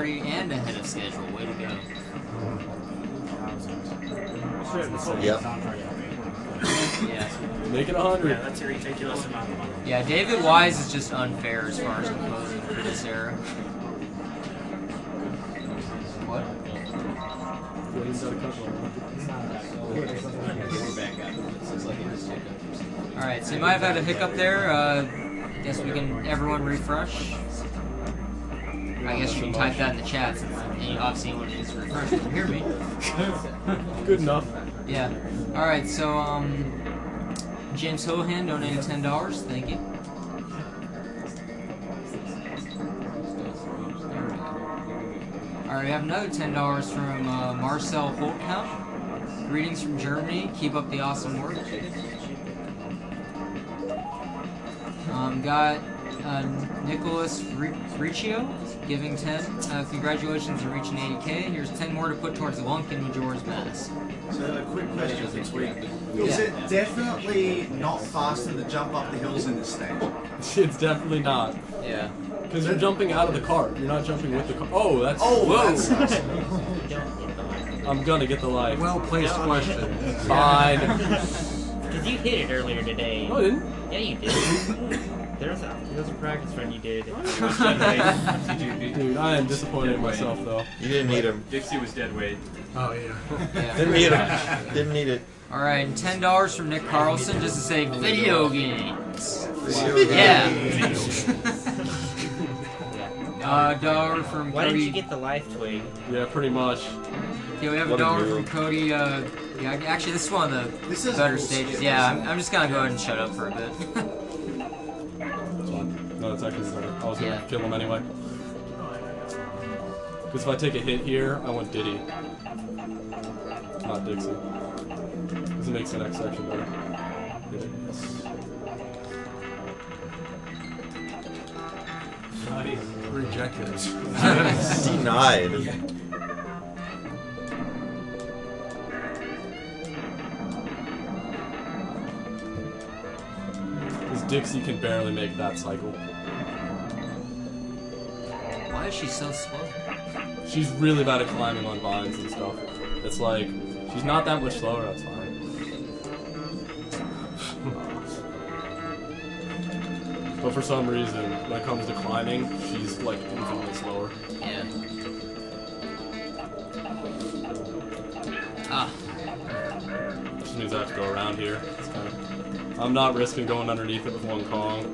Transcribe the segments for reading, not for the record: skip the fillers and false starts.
party and ahead of schedule. Way to go. Yep. Yeah. Make it 100. Yeah, that's a ridiculous amount of money. Yeah, David Wise is just unfair as far as imposing for this era. What? Alright, so you might have had a hiccup there. Guess we can everyone refresh. I guess you can type that in the chat since obviously anyone can just refresh can hear me. Good enough. Yeah. Alright, so James Hohan donated $10. Thank you. Alright, we have another $10 from Marcel Holtkamp. Greetings from Germany. Keep up the awesome work. Got Nicholas Riccio giving 10. Congratulations on reaching 80K. Here's 10 more to put towards the Lunkin Majora's Mask. So a quick question for Tweak. Is it definitely not faster to jump up the hills in this stage? It's definitely not. Yeah. Because you're jumping out of the cart. You're not jumping with the cart. Oh, that's... Oh, whoa. that's I'm gonna get the life. Well-placed question. Fine. Because you hit it earlier today. No, I didn't. Yeah, you did. There was a practice run you did. Dude, I am disappointed in myself, though. You didn't need him. Dixie was dead weight. Oh, yeah. Didn't need him. Didn't need it. Alright, and $10 from Nick Carlson just to say video games. Yeah. $1 from Why Cody. didn't you get the life twig? Yeah, pretty much. Okay, we have What $1 a from Cody. Yeah, actually, this is one of the better stages. Yeah, I'm just gonna go ahead and shut up for a bit. No, it's actually better. I was gonna Yeah. kill him anyway. Because if I take a hit here, I want Diddy. Not Dixie. Because it makes the next section better. Hit it. Yes. Rejected. Denied. Because Dixie can barely make that cycle. Why is she so slow? She's really bad at climbing on vines and stuff. It's like, she's not that much slower, that's fine. But for some reason, when it comes to climbing, she's like infinitely slower. Yeah. Ah. Which means I have to go around here. It's kind of, I'm not risking going underneath it with one Kong.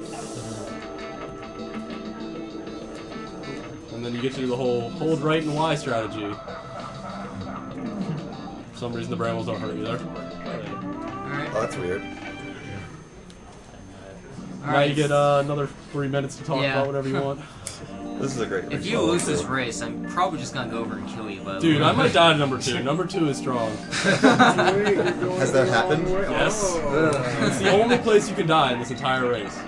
And then you get to do the whole hold right and Y strategy. For some reason the brambles don't hurt you there. Alright. Oh, that's weird. Now you get another 3 minutes to talk about whatever you want. This is a great If you lose this race, I'm probably just gonna go over and kill you. But Dude, I might die to number 2. Number 2 is strong. Has that happened? Yes. It's the only place you can die in this entire race.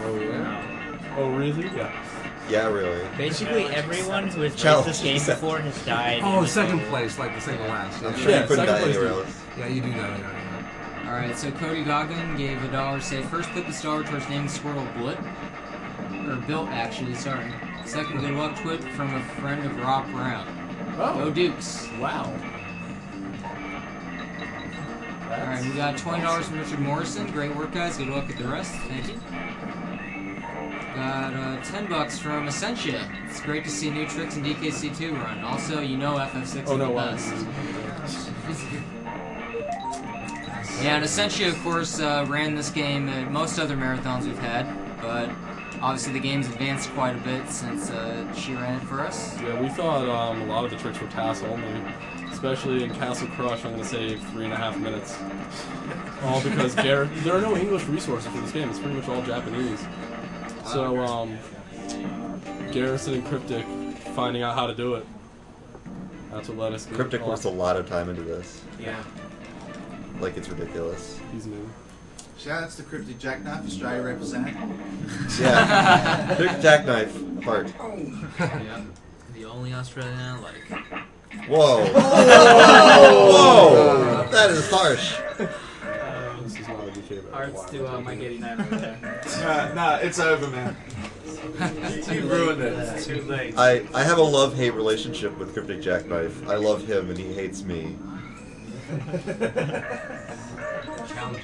Oh, yeah. Oh, really? Yeah. Yeah, really. Basically, everyone who has played Challenge this game accepted. before has died. Oh, second place, like the second last. I'm sure you couldn't die anywhere else. Yeah, you do that. Yeah. Alright, so Cody Goggin gave $1. Say first put the star towards naming Squirrel Blit. Or Built, actually, sorry. Second, good luck twit from a friend of Rob Brown. Oh. Go Dukes. Wow. Alright, we got $20 from Richard Morrison. Great work, guys. Good luck with the rest. Thank you. Got $10 from Essentia. It's great to see new tricks in DKC2 run. Also, you know FF6 is the best. Yeah, and Essentia, of course, ran this game at most other marathons we've had, but obviously the game's advanced quite a bit since she ran it for us. Yeah, we thought a lot of the tricks were TAS only. Especially in Castle Crush, I'm going to save 3.5 minutes. All because there are no English resources for this game. It's pretty much all Japanese. So, Garrison and Cryptic finding out how to do it. That's what let us get Cryptic puts a lot of time into this. Yeah. Like, it's ridiculous. He's new. Shoutouts to Cryptic Jackknife, Australia representing. Yeah. Big jackknife part. Yeah. The only Australian I like. Whoa. Whoa! That is harsh. This is not a good favorite. Hearts to my Getty 9 right there. Nah, it's over, man. You ruined it. It's too late. I have a love-hate relationship with Cryptic Jackknife. I love him and he hates me. Challenge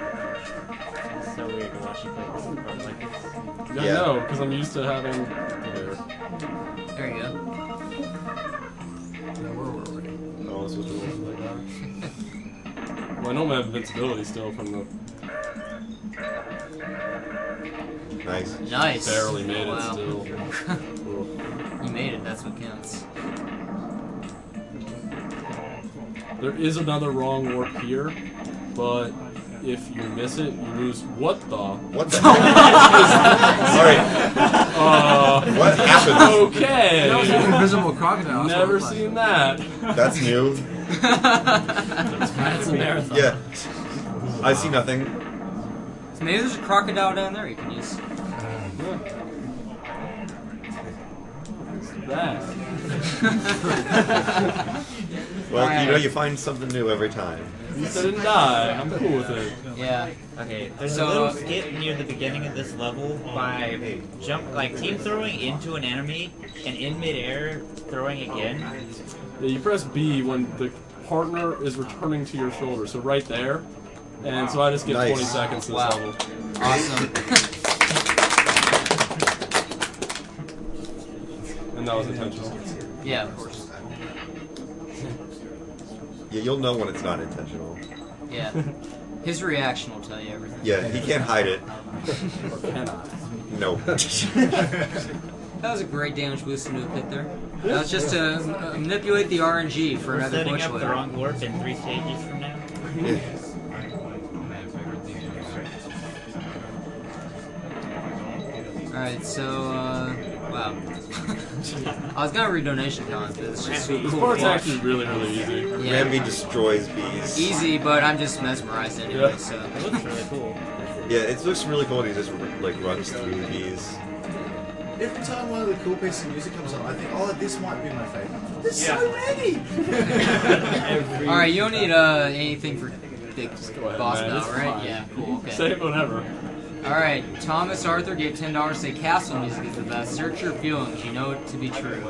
It's so weird to watch you play this in front like this. Yeah, Yeah. I know, because I'm used to having. There you go. Where were we? Oh, this was the like that. Well, I know my invincibility still from the. Nice. Nice. Barely made it Wow. still. You made it, that's what counts. There is another wrong warp here, but if you miss it, you lose. What the? What the hell? Alright, what happened? That was Okay. an invisible crocodile. That's Never what it looked seen that. That's new. That's a marathon. Yeah. I see nothing. So maybe there's a crocodile down there you can use. That. Well, Alright. you know, you find something new every time. At least I didn't die. I'm cool with it. Yeah. Okay, there's So- a little skip near the beginning of this level by team throwing into an enemy and in midair throwing again. Yeah, you press B when the partner is returning to your shoulder. So right there. And so I just get Nice. 20 seconds to this Wow. level. Awesome. And that was intentional. Yeah, of course. Yeah, you'll know when it's not intentional. Yeah. His reaction will tell you everything. Yeah, he can't hide it. Or can I? No. That was a great damage boost into a pit there. That was just to manipulate the RNG for We're another setting push up the later. wrong warp in 3 stages from now. Alright, so, wow. I was gonna read donation comments, but it's just so This cool. part's to watch. actually really, really easy. Yeah. Ramby destroys bees. Easy, but I'm just mesmerized anyway, Yeah. so. It looks really cool. Yeah, it looks really cool when he just like runs through the bees. Every time one of the cool pieces of music comes on, I think, oh, this might be my favorite. There's Yeah. so many! Alright, you don't need anything for big Go ahead, boss man. battle, It's right? fine. Yeah, cool, okay. Say whatever. Alright, Thomas Arthur gave $10 to say castle music is the best. Search your feelings, you know it to be true.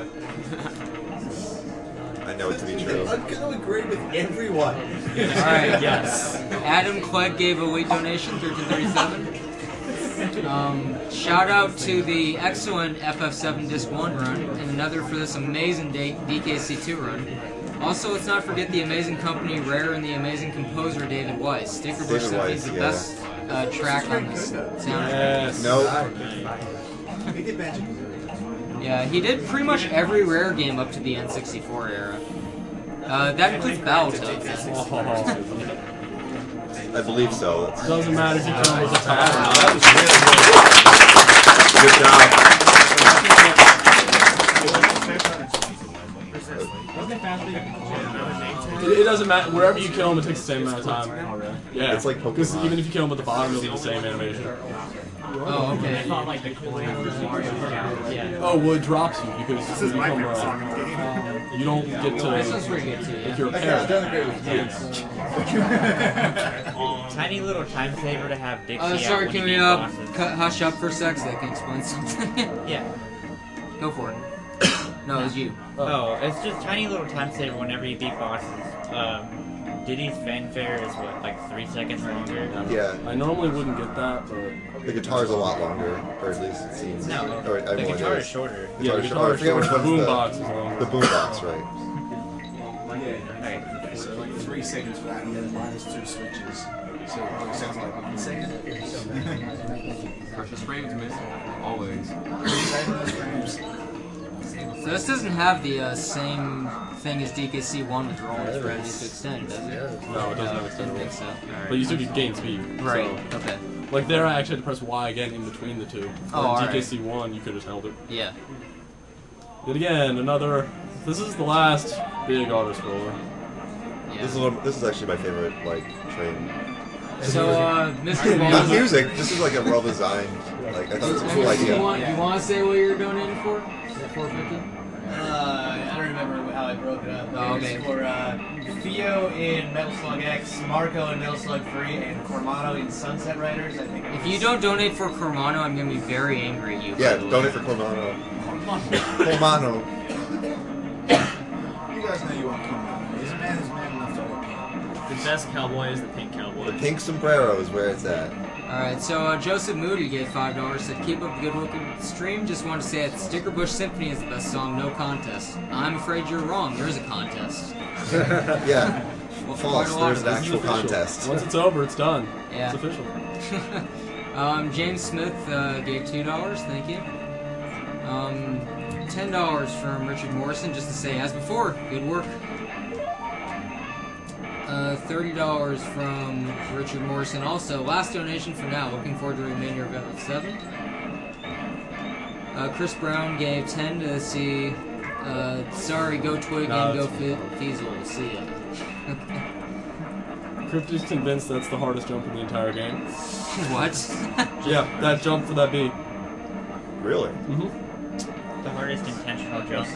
I know it to be true. I'm going to agree with everyone. Alright, yes. Adam Clegg gave a late donation, 1337. Shout out to the excellent FF7 Disc 1 run, and another for this amazing DKC2 run. Also, let's not forget the amazing company Rare and the amazing composer David Weiss. Sticker Bush David said Weiss, he's the yeah. best track on this soundtrack. Yes. No. He did Magic. Yeah, he did pretty much every Rare game up to the N64 era. That includes Battletoads. Oh, I believe so. That's doesn't matter if you kill him with a pattern. good job. It doesn't matter. Wherever you kill him, it takes the same amount of time. Yeah. It's like Pokemon. Because even if you kill him at the bottom, it'll be the same animation. Oh, okay. Oh, well, it drops you because you become you don't get This one's to. pretty good too, Like yeah. you're a Okay, I parent. don't agree with you. Tiny little time saver to have Dixie out Sorry, when can you we beat bosses. hush up for a sec so I can explain something? Yeah. Go for it. No, it was you. Oh, it's just tiny little time saver whenever you beat bosses. Diddy's fanfare is what, like 3 seconds longer? Yeah, I normally wouldn't get that, but the guitar's a lot longer, or at least it seems. No, Or, the guitar is shorter. yeah, the Guitar's guitar I is forget which short. one's Boombox is longer. the boombox, right? Okay. So like 3 seconds for that, and then minus 2 switches. So it sounds like 1 second. Precious frames, man. Always. Saving those frames. So this doesn't have the same thing as DKC1 with rolling strategies to extend, does it? No, it doesn't have Didn't extendable. think so. But you still get gain speed. Right. So, Okay. like there, I actually had to press Y again in between the two. Oh, Or alright. DKC1, you could have held it. Yeah. Yet again, another. This is the last big auto scroller. Yeah. This is actually my favorite train. So, Mr. Not Balls, music. This is like a well designed. Like I thought it was a cool idea. you want to say what you're donating for? Is it 450? I don't remember how I broke it up. Oh, okay. It was for Theo in Metal Slug X, Marco in Metal Slug 3, and Cormano in Sunset Riders. I think. If you don't donate for Cormano, I'm gonna be very angry at you. Yeah, by the way. donate for Cormano. Cormano. You guys know you want Cormano. He's a man who's man enough to work. The best cowboy is the pink cowboy. The pink sombrero is where it's at. Alright, so Joseph Moody gave $5, said, keep up the good work in the stream. Just want to say that Sticker Bush Symphony is the best song, no contest. I'm afraid you're wrong. There is a contest. Yeah. Well, False. quite a lot There's of an them. actual contest. Once it's over, it's done. Yeah. It's official. James Smith gave $2, thank you. $10 from Richard Morrison, just to say, as before, good work. $30 from Richard Morrison also. Last donation for now. Looking forward to the remainder of F7. Chris Brown gave 10 to see. Sorry, go Twig and go Feasel. See ya. Crypto's convinced that's the hardest jump in the entire game. What? Yeah, that jump for that B. Really? Mm-hmm. The hardest intentional jump.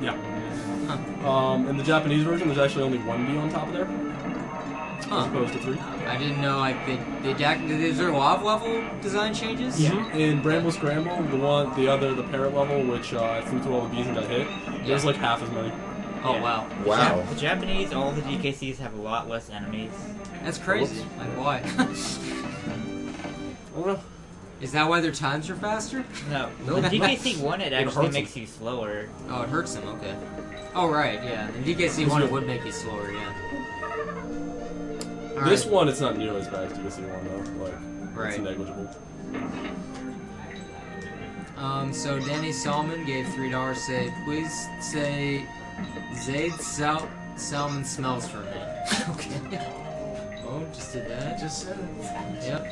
Yeah. In the Japanese version, there's actually only one B on top of there, as opposed to 3. I didn't know. Is there a lot of level design changes? Yeah. In Bramble Scramble, the parrot level, which I flew through all the Bs and got hit, there's like half as many. Oh Yeah. wow. Wow. The Japanese, all the DKCs have a lot less enemies. That's crazy. Like why? I don't know. Is that why their times are faster? No, No. the DKC 1 it actually hurts makes you slower. Oh, it hurts them. Okay. Oh right, yeah. In DKC 1 it would make you slower, yeah. All This right. one, it's not nearly as bad as DKC 1 though. Like, Right. it's negligible. So Danny Salmon gave $3. Say, please say, Zaid Salmon smells for me. Okay. Oh, just did that. Just said it. Yep.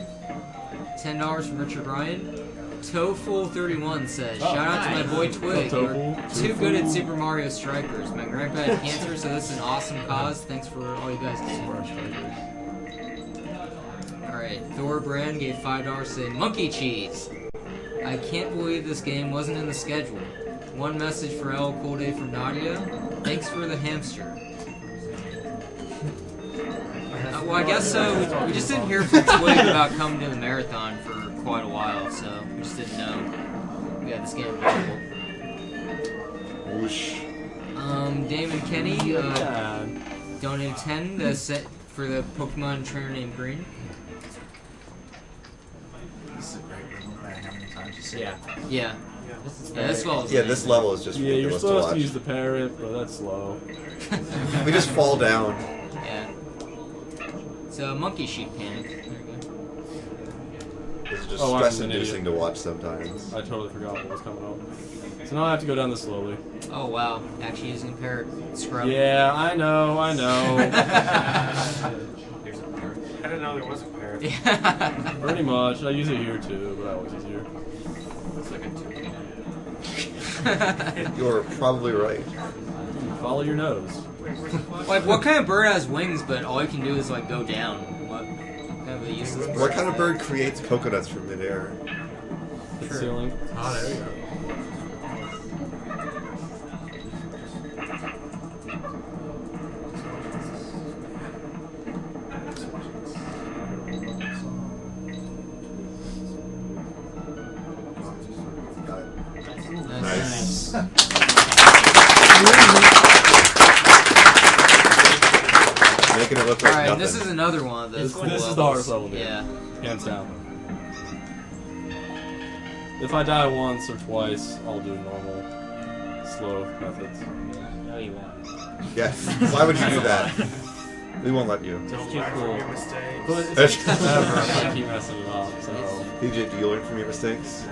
$10 from Richard Ryan. Toful31 says, Oh, shout out to my boy Twig. Oh, You're Toful. too good at Super Mario Strikers. My grandpa had cancer, so this is an awesome cause. Thanks for all you guys do. Alright, Thor Brand gave $5, saying, monkey cheese. I can't believe this game wasn't in the schedule. One message for L Cool Day from Nadia. Thanks for the hamster. Well, I guess we just didn't hear from Twig about coming to the marathon for quite a while, so we just didn't know we had this game available. Whoosh. Damon Kenny Yeah. donated 10 to set for the Pokemon trainer named Green. This is a great room. No matter how many times you say Yeah. Yeah. Yeah, this level. Yeah, this level is just Yeah, you're ridiculous to supposed watch. to use the parrot, but that's slow. We just fall down. Yeah. It's a monkey sheep panic. There you go. This is just Oh, I'm an stress-inducing idiot. to watch sometimes. I totally forgot what was coming up. So now I have to go down this slowly. Oh wow, actually using a parrot scrub. Yeah, I know. There's a parrot. I didn't know there was a parrot. Yeah. Pretty much. I use it here too, but that was easier. It's like a two. You're probably right. Follow your nose. Like, what kind of bird has wings, but all you can do is like go down? What kind of a useless bird? What kind of bird creates coconuts from midair? Hit True. ceiling. Oh, there you go. Nice. Making it look like Alright, nothing. this is another one of those. This cool is the hardest levels. level, Yeah. Hands down. If I die once or twice, I'll do normal, slow methods. No, you won't. Yes. Why would you do that? We won't let you. Don't too learn cool. from your mistakes. But it's like never. I keep messing it up. So PJ, do you learn from your mistakes?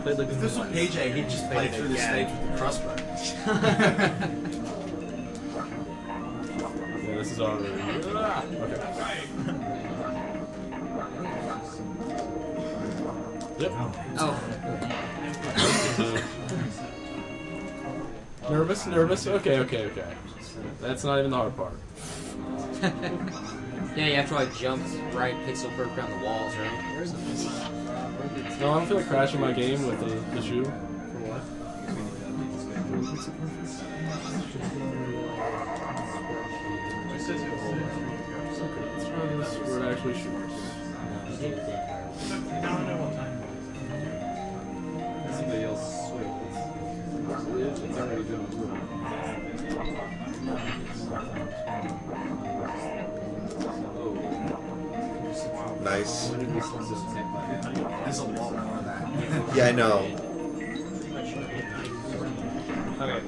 If this was PJ, he'd just play through the stage with the crossbow. yeah, this is already. Okay. Yep. Oh. Nervous. Okay. That's not even the hard part. Yeah, you have to like jump right pixel perfect around the walls, right? No, I don't feel like crashing my game with the shoe. For what? Let's try this where it actually shoots. Somebody else swing. It's already doing. Nice. There's a lot more of that. Yeah, I know. Okay.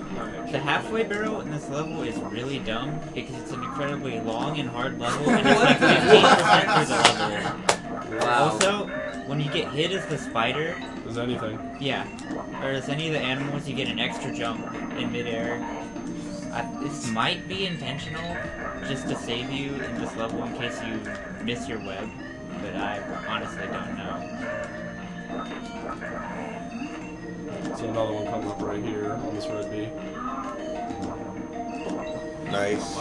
The halfway barrel in this level is really dumb because it's an incredibly long and hard level, and it's like 15% through the level. Wow. Also, when you get hit as the spider, Does anything? yeah, or as any of the animals, you get an extra jump in midair. This might be intentional, just to save you in this level in case you miss your web, but I honestly don't know. So another one comes up right here on this red B. Nice.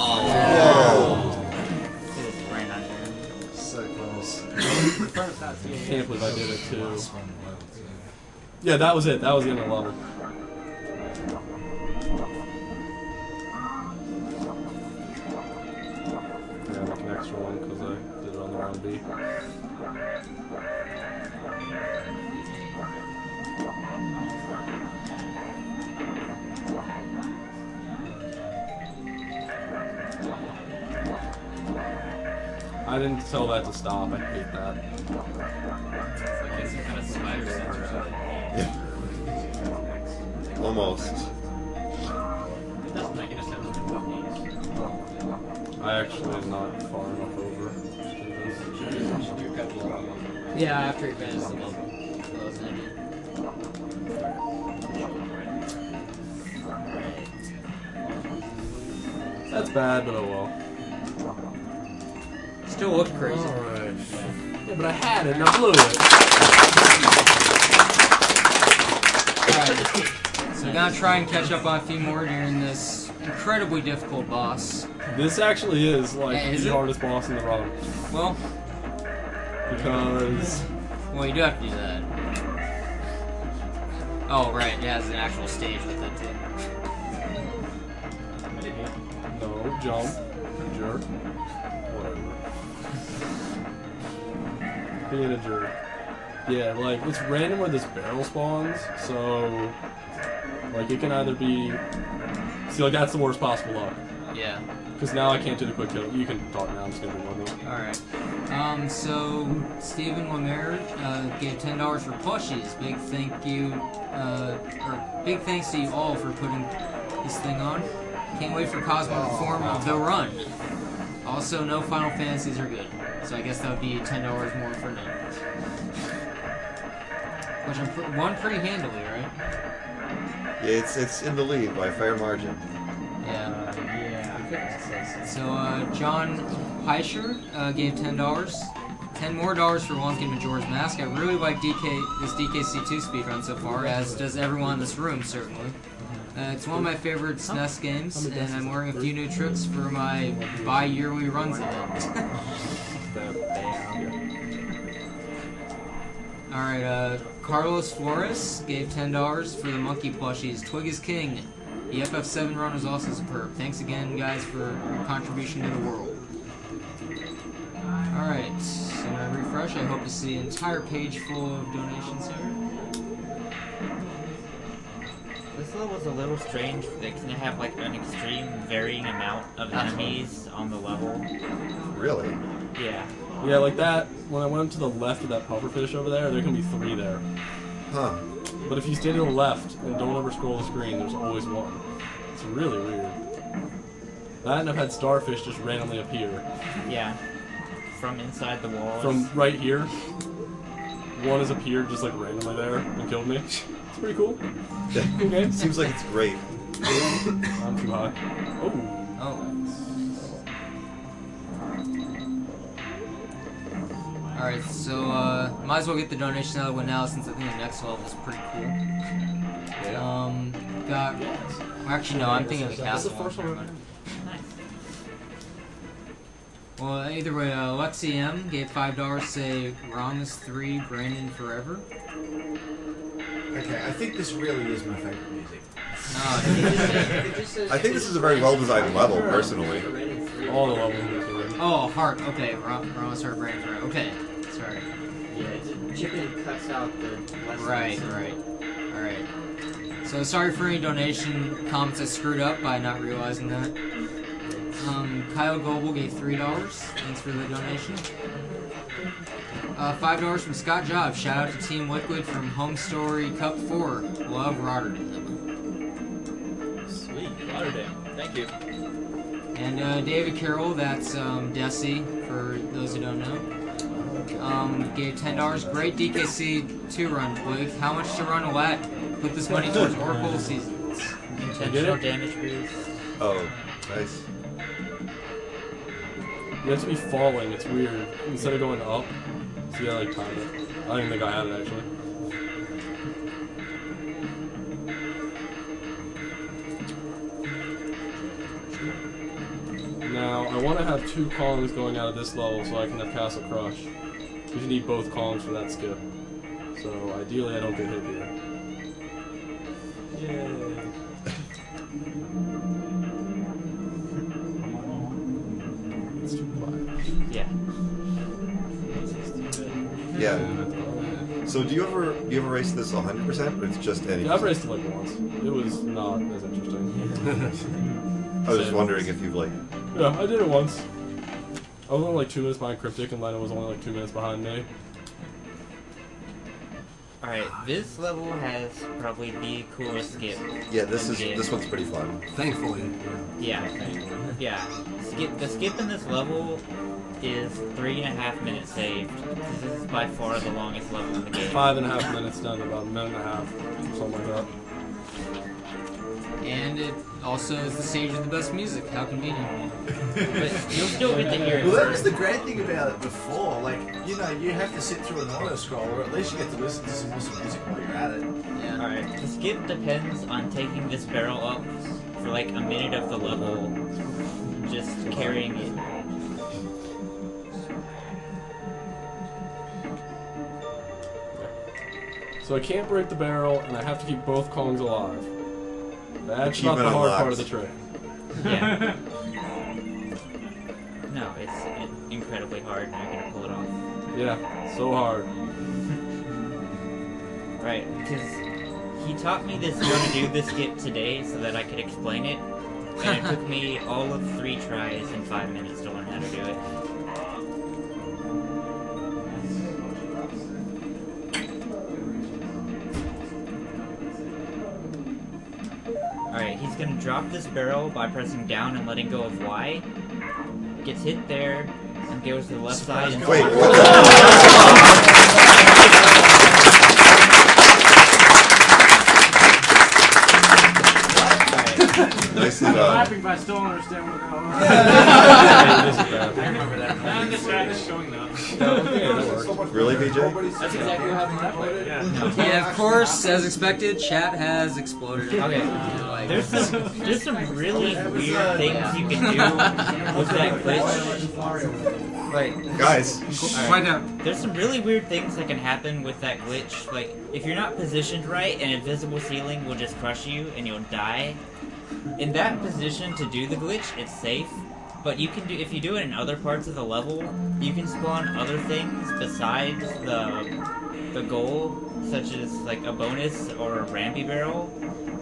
Oh. It was right under. So close. Can't believe I did it too. Yeah, that was it. That was the end of the level. Yeah, like an extra one because I did it on the wrong B. I didn't tell that to stop. I hate that. It's like some kind of spider sense or something. Almost. It doesn't make any sense to me. I actually am not far enough over. Yeah, after he finishes the level. That was an idea. That's bad, but oh well. Still looked crazy. Alright. Yeah, but I had it and I blew it. Alright. So we're gonna try and catch up on a few more during this incredibly difficult boss. This actually is like Yeah, is the it? hardest boss in the run. Well, Because you do have to do that. Oh, right, it has an actual stage with it, too. no, jump, jerk, whatever. Being a jerk. Yeah, like it's random where this barrel spawns, so like it can either be see like that's the worst possible luck. Yeah. Because now I can't do the quick kill. You can talk now, I'm just gonna be normal. Alright. So, Stephen Lemare gave $10 for plushies. Big thank you, or big thanks to you all for putting this thing on. Can't wait for Cosmo to perform The Run. Also, no Final Fantasies are good. So I guess that would be $10 more for now. Which I'm won pretty handily, right? Yeah, it's in the lead by a fair margin. Yeah. So, John Heischer gave $10. $10 more for Lunkin Majora's Mask. I really like this DKC2 speedrun so far, as does everyone in this room, certainly. It's one of my favorite SNES games, and I'm learning a few new tricks for my bi-yearly runs event. Alright, Carlos Flores gave $10 for the monkey plushies. Twig is king. The FF7 run was also superb. Thanks again, guys, for your contribution to the world. Alright, so when I refresh, I hope to see an entire page full of donations here. This level's a little strange. They can have like an extreme varying amount of enemies on the level. Really? Yeah. Yeah, like that, when I went to the left of that pufferfish over there can be 3 there. Huh. But if you stay to the left and don't ever scroll the screen, there's always one. It's really weird. That and I've had starfish just randomly appear. Yeah. From inside the walls. From right here, one has appeared just like randomly there and killed me. It's pretty cool. Okay. Seems like it's great. I'm too high. Oh. Oh. Alright, so, might as well get the donation out of the way now, since I think the next level is pretty cool. Got... Well, actually, no, I'm thinking of the castle one. Nice. Well, either way, Lexi M gave $5 to say Ramos 3, Brandon Forever. Okay, I think this really is my favorite music. I think this is a very well-designed level, personally. All the levels. Oh, Heart. Okay, Ramos Heart, Brandon Forever. Okay, sorry. Yeah, chicken cuts out the lessons. Right. Alright. So sorry for any donation comments I screwed up by not realizing that. Kyle Goebel gave $3. Thanks for the donation. $5 from Scott Jobs. Shout out to Team Liquid from Home Story Cup 4. Love Rotterdam. Sweet. Rotterdam. Thank you. And David Carroll, that's Desi, for those who don't know. Gave $10. Great DKC 2 run, Blake. How much to run a lat? Put this money towards Oracle seasons. Intentional damage boost. Oh, nice. You have to be falling, it's weird. Instead of going up, so you gotta like time it. I don't even think I had it actually. Now, I want to have 2 columns going out of this level so I can have Castle Crush. Because you need both columns for that skip. So, ideally I don't get hit here. Yay. It's too quiet. Yeah. Yeah. So do you ever race this 100%, or it's just any? Yeah, I've raced it like once. It was not as interesting. I was just wondering if you've like. Yeah, I did it once. I was only like 2 minutes behind Cryptic, and Lena was only like 2 minutes behind me. Alright, this level has probably the coolest skip. Yeah, this one's pretty fun. Thankfully. Yeah. Yeah. The skip in this level is 3.5 minutes saved. This is by far the longest level in the game. 5.5 minutes done, about 1.5 minutes, something like that. And it also is the stage with the best music. How convenient. But you'll still get to hear it. Well, that was the great thing about it before. Like, you know, you have to sit through an auto scroll, or at least you get to listen to some awesome music while you're at it. Yeah. Alright, the skip depends on taking this barrel up for like a minute of the level, just carrying it. So I can't break the barrel, and I have to keep both columns alive. That's not Achievement the hard unlocked. part of the trick. Yeah. No, it's incredibly hard, and you're gonna pull it off. Yeah, so hard. Right, because he taught me this how to do this skip today so that I could explain it, and it took me all of 3 tries in 5 minutes to learn how to do it. Alright, he's gonna drop this barrel by pressing down and letting go of Y. Gets hit there, and goes to the left side and... Wait. Nicely done. Laughing, but I still don't understand what they're going on. This is bad. I remember that. I'm just showing them. Really, BJ? That's exactly what happened that way. Yeah. Yeah, of course, as expected, chat has exploded. Okay, there's some really weird things you can do with that glitch. Like, Guys, Find out. there's some really weird things that can happen with that glitch. Like, if you're not positioned right, an invisible ceiling will just crush you and you'll die. In that position to do the glitch, it's safe. But you can do, if you do it in other parts of the level, you can spawn other things besides the goal, such as like a bonus or a rampy barrel.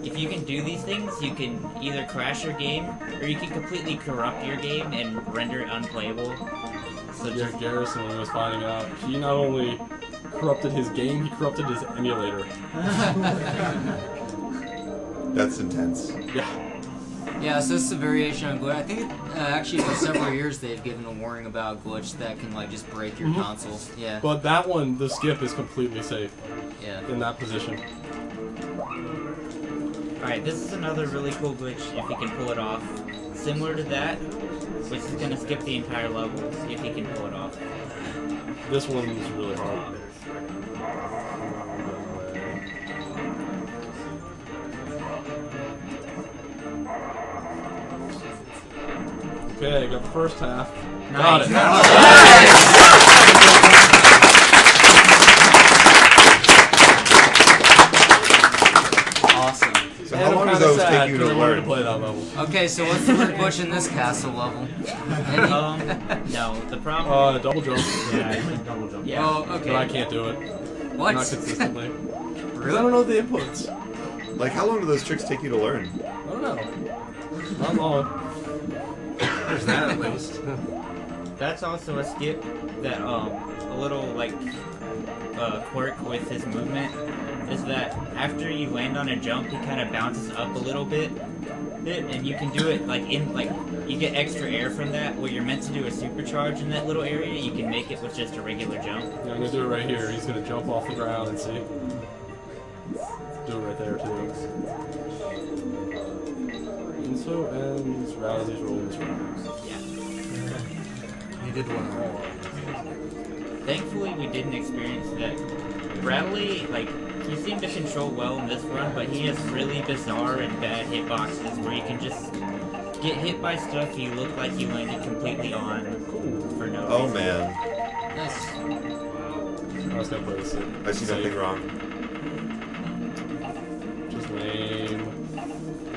If you can do these things, you can either crash your game, or you can completely corrupt your game and render it unplayable. So Yeah, Garrison, when he was finding out, he not only corrupted his game, he corrupted his emulator. that's intense. Yeah. Yeah, so this is a variation on glitch. I think actually for several years they've given a warning about glitch that can like just break your console. Yeah. But that one, the skip is completely safe Yeah. in that position. Alright, this is another really cool glitch if you can pull it off. Similar to that, which is gonna skip the entire level if you can pull it off. This one is really hard. Okay, got the first half. Nice. Got it. Awesome. So how long does those take you to to learn? play that level? Okay, so what's the word butch in this castle level? Any? No, the problem. Double jump. Yeah. Oh, But okay. I can't do it. What? Not consistently. Because I Really? don't know the inputs. Like, how long do those tricks take you to learn? I don't know. Not long. There's that at least. That's also a skip that a little like quirk with his movement is that after you land on a jump, he kind of bounces up a little bit, and you can do it like you get extra air from that. Where you're meant to do a supercharge in that little area, you can make it with just a regular jump. Yeah, I'm gonna do it right here. He's gonna jump off the ground and see. Do it right there too. And so ends Rousey's rolling this round. Yeah. You did one. Thankfully, we didn't experience that. Bradley, like, he seemed to control well in this run, but he has really bizarre and bad hitboxes where you can just get hit by stuff you look like you landed completely on for no reason. Oh man, Nice. I was gonna play this. I see nothing wrong. Just lame.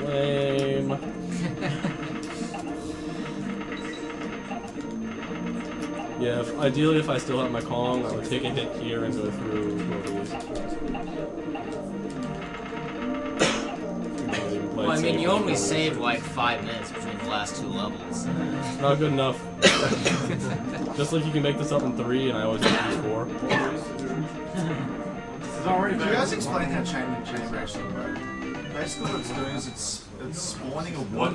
Lame. Yeah, ideally if I still have my Kong, I would take a hit here and go through both of these. Well, I mean, you only saved like 5 minutes between the last two levels. Not good enough. Just like you can make this up in 3 and I always make these 4. Could you guys explain how chain link chamber actually works? Basically what it's doing is it's spawning a warp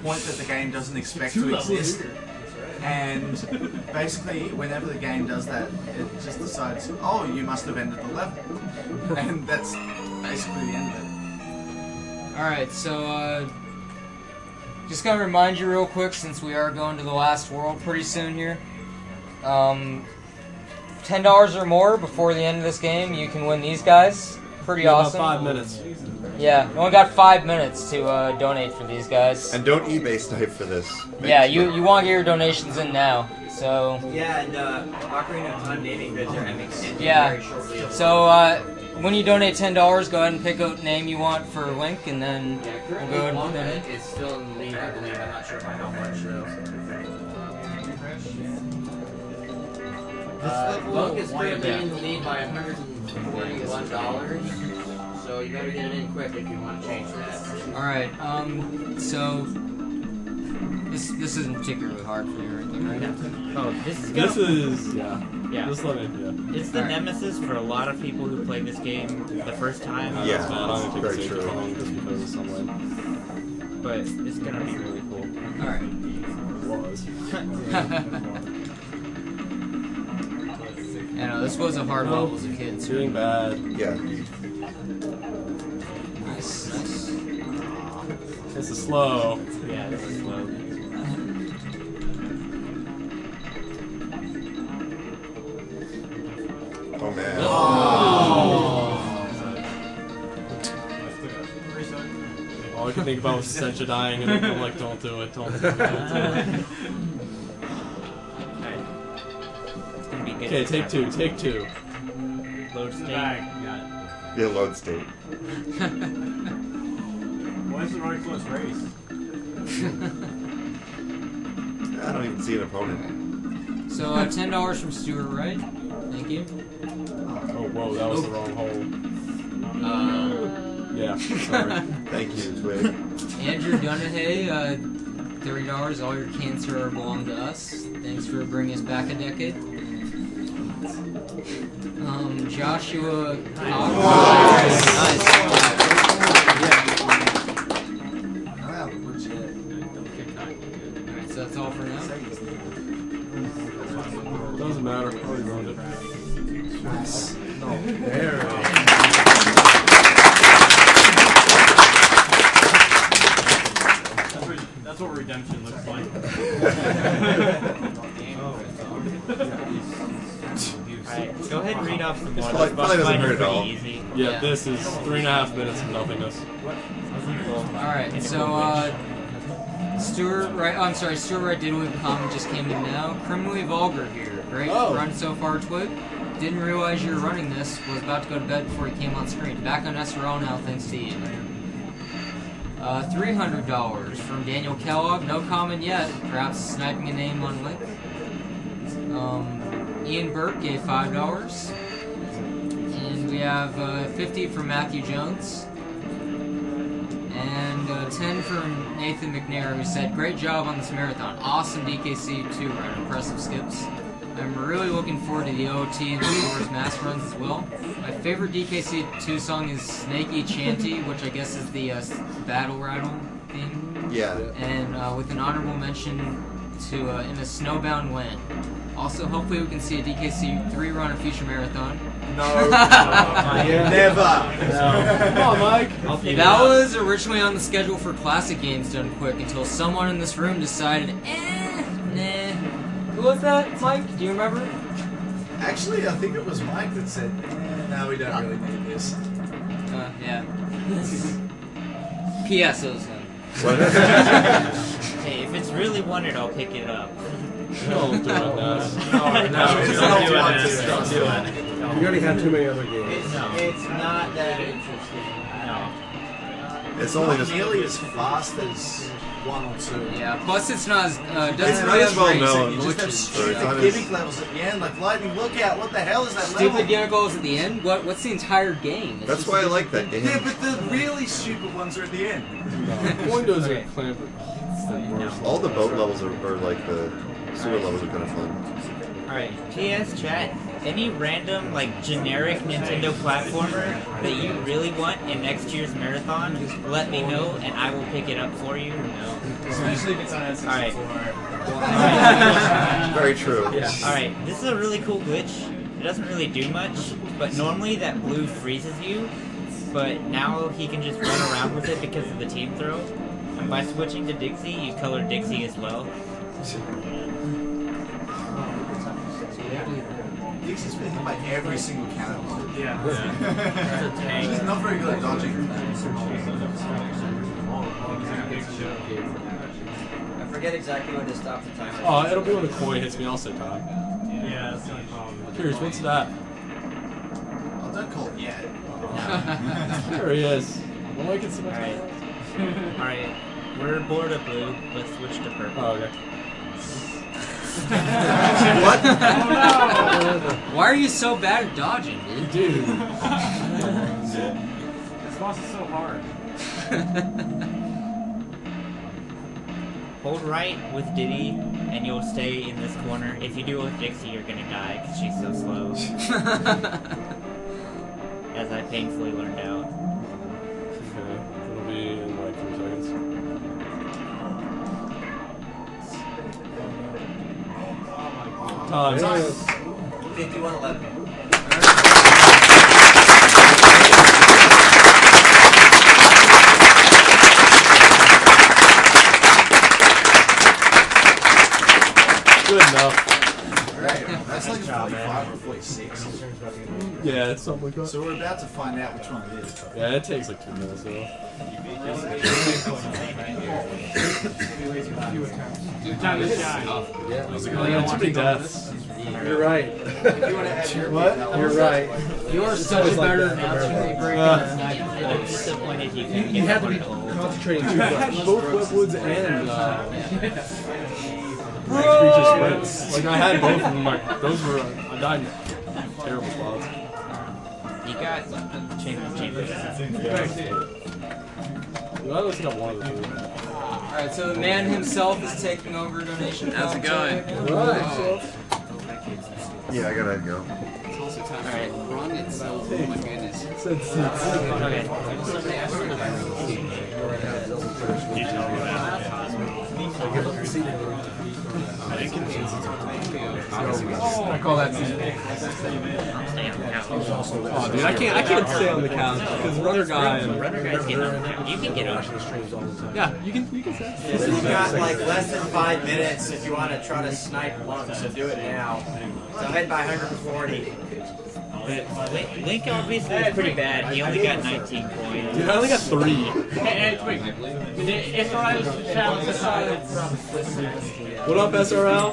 point that the game doesn't expect to exist. And basically, whenever the game does that, it just decides, oh, you must have ended the level. And that's basically the end of it. Alright, so, just gotta remind you real quick, since we are going to the last world pretty soon here. $10 or more before the end of this game, you can win these guys. Pretty awesome. About 5 minutes. Yeah, you only got 5 minutes to donate for these guys. And don't eBay snipe for this. Yeah, you want to get your donations in now. So Yeah, and Ocarina of Time naming bids are ending yeah, very shortly. so when you donate $10, go ahead and pick a name you want for Link, and then Yeah, we'll currently go ahead Wanda and is still in the lead, I believe. I'm not sure by how much though. Lunk is currently in the lead by $141. So you better get it in quick if you want to change that. All right, so this isn't particularly hard for you or anything, right? Oh, this is This is, yeah. Yeah. Just let me, yeah. It's the Alright. nemesis for a lot of people who play this game the first time. Yeah. That's bad. I'm gonna take Very a safety true. Kong just because of some way. But it's gonna be really cool. All right. It was. I know this was a hard level as a kid. It's So doing bad. Yeah. nice, nice. This is slow. Yeah, this is slow. Oh man. All I could think about was Sencha dying, and I'm like, don't do it, don't do it, don't do it. It's gonna be good. Okay, take 2, take 2. Load state. Yeah, load state. Why is it right close race? I don't even see an opponent. So $10 from Stuart, right? Thank you. Oh, whoa, that was the wrong hole. Yeah, sorry. Thank you, Twig. Andrew Dunahay, $30. All your cancer belong to us. Thanks for bringing us back a decade. Joshua. Nice. Nice. Wow, legit. Alright, so that's all for now. Doesn't matter, I already ruined it. Nice. No, there. That's what redemption looks like. Alright, go ahead and read off some more. Probably- Those probably boss doesn't fights hurt are at pretty all. easy. Yeah, Yeah. this is 3.5 minutes of nothingness. Alright, so Stuart Wright, oh, I'm sorry, Stuart Wright did leave a comment, just came in now. Criminally Vulgar here. Great run so far, Twig. Didn't realize you were running this. Was about to go to bed before you came on screen. Back on SRL now, thanks to you. $300 from Daniel Kellogg. No comment yet. Perhaps sniping a name on Link. Ian Burke gave $5. And we have 50 from Matthew Jones. And 10 from Nathan McNair, who said, great job on this marathon. Awesome DKC 2 run. Impressive skips. I'm really looking forward to the OOT and the Majora's Mask runs as well. My favorite DKC 2 song is Snakey Chanty, which I guess is the Battle Rattle theme. Yeah. And with an honorable mention to In a Snowbound Land. Also, hopefully we can see a DKC 3 run a future marathon. No. Never. Come on, Mike. That was originally on the schedule for classic games done quick until someone in this room decided, nah. Who was that, Mike? Do you remember? Actually, I think it was Mike that said, no, we don't really need this. Yeah. P.S. it was him. Hey, if it's really wanted, I'll pick it up. Don't do it, Ness. Don't do it. You already had too many other games. It's not that interesting. No. It's only Not just. nearly as fast as 1 or 2. Yeah, plus it's not as, doesn't It's not really as have well great known. You just have glitches. stupid It's not as- gimmick levels at the end, like lightning lookout. What the hell is that Stupid level? gimmick goals at the end? What's the entire game? It's That's just why a I like that different game. Yeah, but the really stupid ones are at the end. Windows are clamped. It's the worst. All the boat levels are like the sewer levels are kind of fun. Alright, PS chat, any random, like, generic Nintendo platformer that you really want in next year's marathon, let me know and I will pick it up for you. No. Especially if it's on N64. Alright. Very true. Alright, this is a really cool glitch. It doesn't really do much, but normally that blue freezes you, but now he can just run around with it because of the team throw. And by switching to Dixie, you color Dixie as well. Dixie's been hit by every single cannonball. Yeah. He's not very good at dodging. I forget exactly when to stop the timer. Oh, it'll be when the coin hits me. I'll say time. Yeah, that's the only problem. Curious, what's that? Oh, don't call it yet. There he is. Well, I can see my Alright. Alright. We're bored of blue. Let's switch to purple. Oh, okay. What? Why are you so bad at dodging, dude? Dude. This boss is so hard. Hold right with Diddy, and you'll stay in this corner. If you do it with Dixie, you're gonna die because she's so slow. As I painfully learned out. Okay. It'll be in like 3 seconds. Time. 51-11. Good enough. Right, that's like 45 or 46. Yeah, it's something like that. So we're about to find out which one it is. Yeah, it takes like 2 minutes though. Time to shine. How's it going? Too many deaths. You're right. What? You're right. You're such a better announcer than you break I'm disappointed you can't You get have to be one. concentrating too I had much. both Webwoods and Creature Sprints. Like I had both of them. Like those were, I died in terrible spots. You got chambers. Well, I at least got one of the 2. Alright, so the man himself is taking over donation. How's it going? Right. Yeah, I gotta go. Alright. Oh my goodness. Okay. I call that season. Stay on the couch. Oh, dude, I can't stay on the couch because runner guy and Runner guys get on there. You can get on. yeah, you can say. You've got like less than 5 minutes if you want to try to snipe one, so do it now. So head by 140. But Link obviously is pretty bad. He only got 19 points. Dude, I only got 3. Wait. The SRL challenge decided. What up, SRL?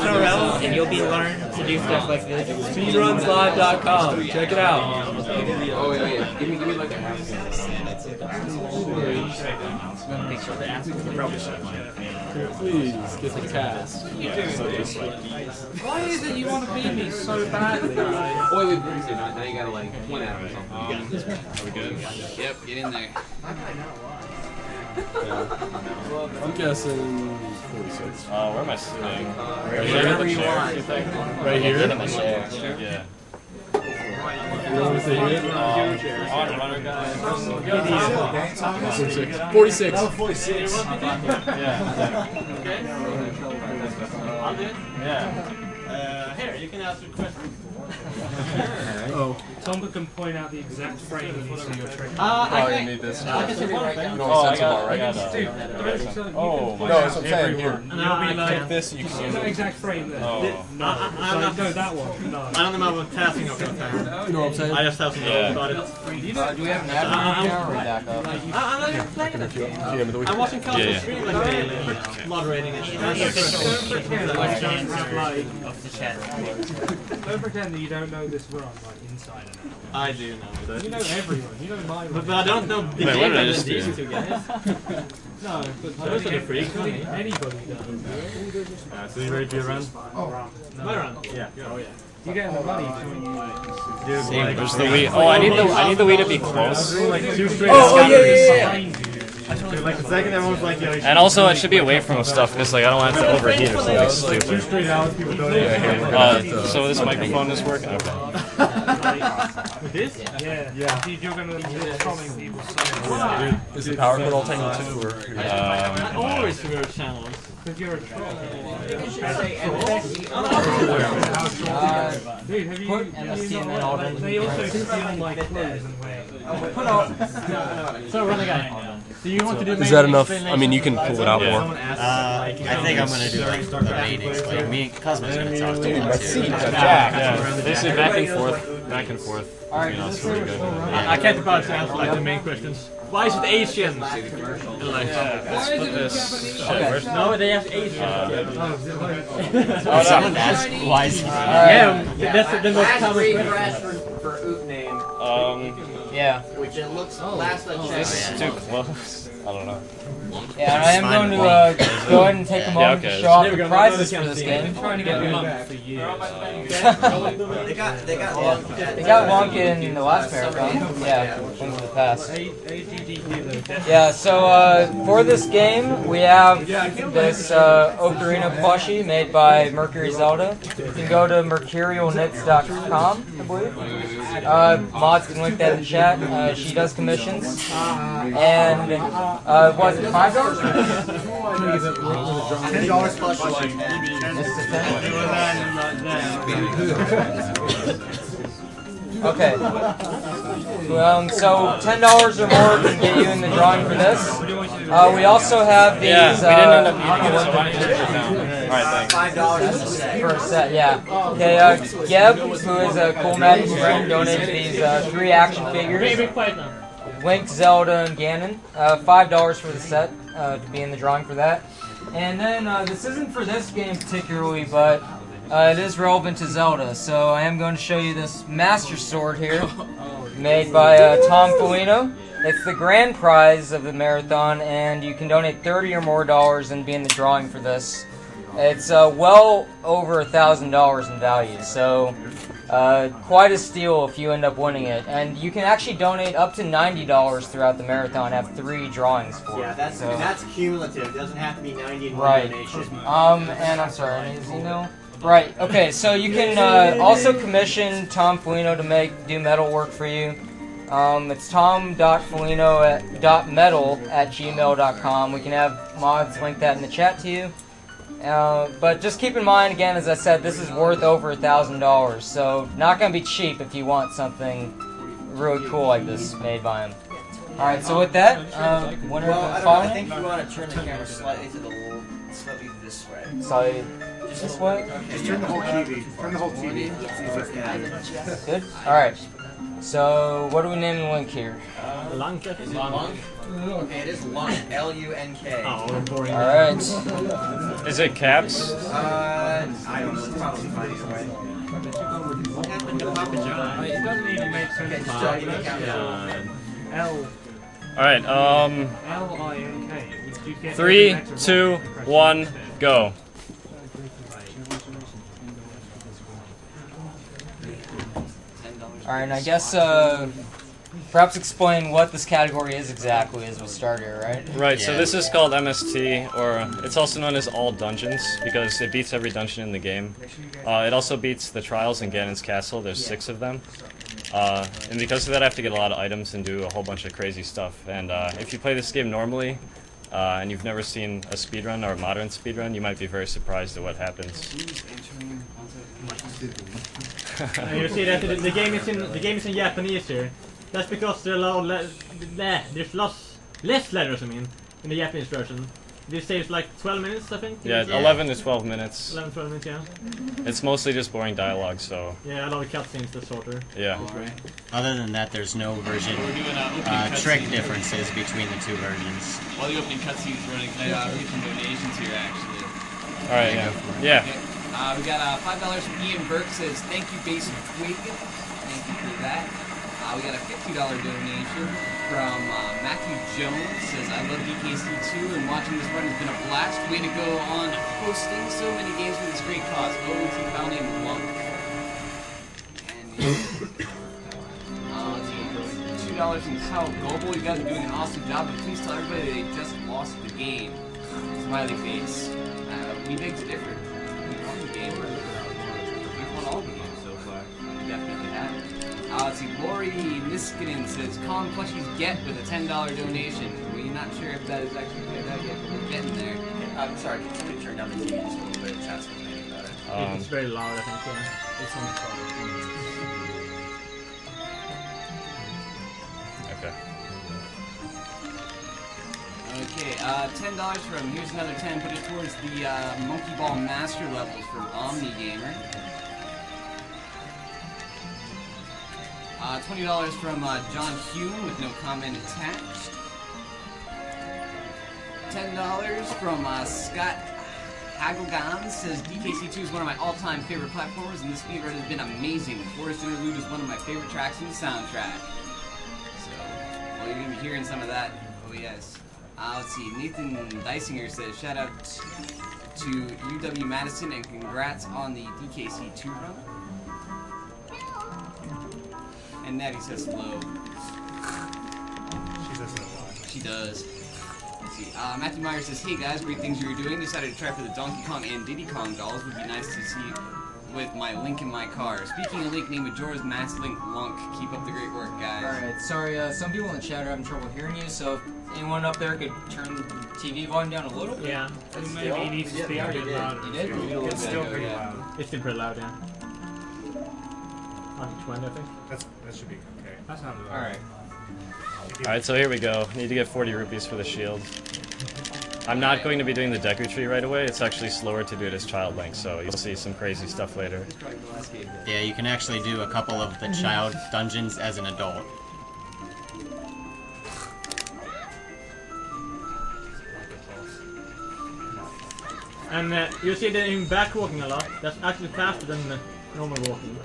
SRL, and you'll be learned to do stuff like this. Speedrunslive.com. Check it out. Oh yeah. Give me like a half. Please get the cast. Why is it you want to beat me so badly? Oh wait. Now you gotta like point at him or something. Are we good? Yep, get in there. I'm guessing 46. Where am I sitting? Wherever you want. Right here? In my chair. Yeah. You know what they hit? On runner guy. 46. 46. Yeah. I'll do it. Yeah. Here, you can ask a question. Oh. Tonga can point out the exact frame when you see your trick. Oh, you need this. I can say one thing. Oh, I got Oh, no, that's what I'm saying. Here. And I'll be like, take this, you the can exact frame there. Oh. No, that one. No. I don't know about passing of that time. You know what I'm saying? I just have some Yeah. about it. Do we have an admin now or back up? I'm not even playing it. I'm watching Council Street like daily, moderating it. Don't pretend that you don't know this run like inside and out. I do know. You know everyone. You know my run. But I don't know the Wait, what game did I better just than these do? two guys. No, but Those are the freaks. anybody does. So you ready for your run? My run? Yeah. Oh yeah. You get the money when you Same. There's the Wii. Oh, I need the Wii to be close. Like 2 straight Like the second everyone's like, yo, And also, it should be away from stuff because like I don't want it to overheat or something stupid. 2 straight hours, people don't even. So this microphone is working. Okay. with this? Yeah. Dude, you're gonna be troubling people so Dude, is the power cut all tangled too? Or? I always hear channels. because you're a troll. Dude, have you? Put MST in that order. They also steal my clothes and wear. So run again. Do you want to do Is that enough? I mean, you can pull it out Yeah. more. I think I'm gonna do like the ratings. Like me and Cosmo's gonna talk to you. Yeah. Basically back and forth, back and forth. Alright, You know, it's this pretty is good. I can't about to answer like the main questions. Why is it Asian? Like, Split this. no, they have Asian. Someone asked why is he Yeah, that's the most Last common read question. rest for OOT name, Yeah. which it looks last I This checked. is too close. I don't know. Yeah, and I am going to go ahead and take a moment okay. to show off There we the go. prizes for this game. Trying to get me back for years. They got They got Wonka in the last marathon. Yeah, Link to the Past. Yeah, so for this game, we have this Ocarina plushie made by Mercury Zelda. You can go to mercurialknits.com, I believe. Mods can link that in the chat. She does commissions. And was it $5? $10 plus like Okay. So $10 or more can get you in the drawing for this. We also have these. Yeah, we didn't end up eating it, so why don't you sit down? Alright, thanks. $5 For a set, yeah. Okay, Geb, who is a cool Magic friend, donated these 3 action figures. Link, Zelda, and Ganon. $5 for the set to be in the drawing for that. And then this isn't for this game particularly, but it is relevant to Zelda. So I am going to show you this Master Sword here, made by Tom Foligno. It's the grand prize of the marathon, and you can donate $30 or more and be in the drawing for this. It's well over $1,000 in value, so quite a steal if you end up winning it. And you can actually donate up to $90 throughout the marathon, have 3 drawings for it. Yeah, that's cumulative. It doesn't have to be 90 in one Right. donation. And I'm sorry, any Xeno? Right, okay, so you can also commission Tom Foligno to do metal work for you. It's tom.foligno@metal@gmail.com. We can have mods link that in the chat to you. But just keep in mind, again, as I said, this is worth over $1,000, so not going to be cheap if you want something really cool like this made by him. Alright, so with that, winner Well, of the I following. think you want to turn the camera slightly this way. So, This way? Just turn the whole TV. Turn the whole TV. Good? Alright. So, what are we naming Link here? Lunk, I think. Lunk? Okay, it is Lunk. L-U-N-K. Oh, boring. Alright. Is it caps? I don't know. It's probably fine either way. What happened to Papa John? It doesn't even make sense. L. Alright, L-I-N-K. 3, 2, 1, go. Alright, and I guess, perhaps explain what this category is exactly as we start here, right? Right, so this is called MST, or it's also known as All Dungeons, because it beats every dungeon in the game. It also beats the Trials in Ganon's Castle, there's 6 of them. And because of that I have to get a lot of items and do a whole bunch of crazy stuff. And if you play this game normally, and you've never seen a speedrun or a modern speedrun, you might be very surprised at what happens. You see that the game is in Japanese here. That's because there's less letters, I mean, in the Japanese version. This saves like 12 minutes, I think. Yeah, 11 to 12 minutes. 11 to 12 minutes, yeah. It's mostly just boring dialogue, so... Yeah, a lot of cutscenes, that's shorter. Yeah. Other than that, there's no version trick differences between the two versions. While the opening cutscene is running, can I get some donations here, actually? Alright, yeah. Okay. We got $5 from Ian Burke, says, thank you, Basic Twig. Thank you for that. We got a $50 donation from Matthew Jones, says, I love DKC2 and watching this run has been a blast. Way to go on hosting so many games for this great cause. OOT file name Lunk. And $2 from Kyle Goble. You guys are doing an awesome job, but please tell everybody they just lost the game. Smiley face. We beg to differ. We won the game. We've won all the games so far. We definitely have. Let's see, Lori Niskanen says, calm plushies get with a $10 donation. We're not sure if that is actually played out yet, but we're getting there. I'm sorry, can somebody turn down the TV just a little bit? Chat's complaining about it. It's very loud, I think, so it's on the top. Okay. Okay, $10 from, here's another 10, put it towards the Monkey Ball Master levels from Omni Gamer. $20 from John Hume with no comment attached. $10 from Scott Hagelgan says DKC2 is one of my all-time favorite platformers, and this speedrun has been amazing. The Forest Interlude is one of my favorite tracks in the soundtrack. So, well, you're gonna be hearing some of that. Oh yes. Let's see. Nathan Dysinger says shout out to UW Madison and congrats on the DKC2 run. And Natty says hello. She says hello. She does. Let's see. Matthew Meyer says, hey guys, great things you're doing. Decided to try for the Donkey Kong and Diddy Kong dolls. Would be nice to see with my Link in my car. Speaking of Link, name Majora's Mask Link Lunk. Keep up the great work, guys. Alright, sorry, some people in the chat are having trouble hearing you, so if anyone up there could turn the TV volume down a little bit. Yeah, maybe he needs to speak a bit louder. You did? It's still pretty loud. It's still pretty loud, yeah. On 20, I think. That should be okay. That's not loud. Alright. Alright, so here we go. Need to get 40 rupees for the shield. I'm not going to be doing the Deku Tree right away. It's actually slower to do it as Child Link, so you'll see some crazy stuff later. Yeah, you can actually do a couple of the child dungeons as an adult. And you see that in back walking a lot. That's actually faster than normal walking.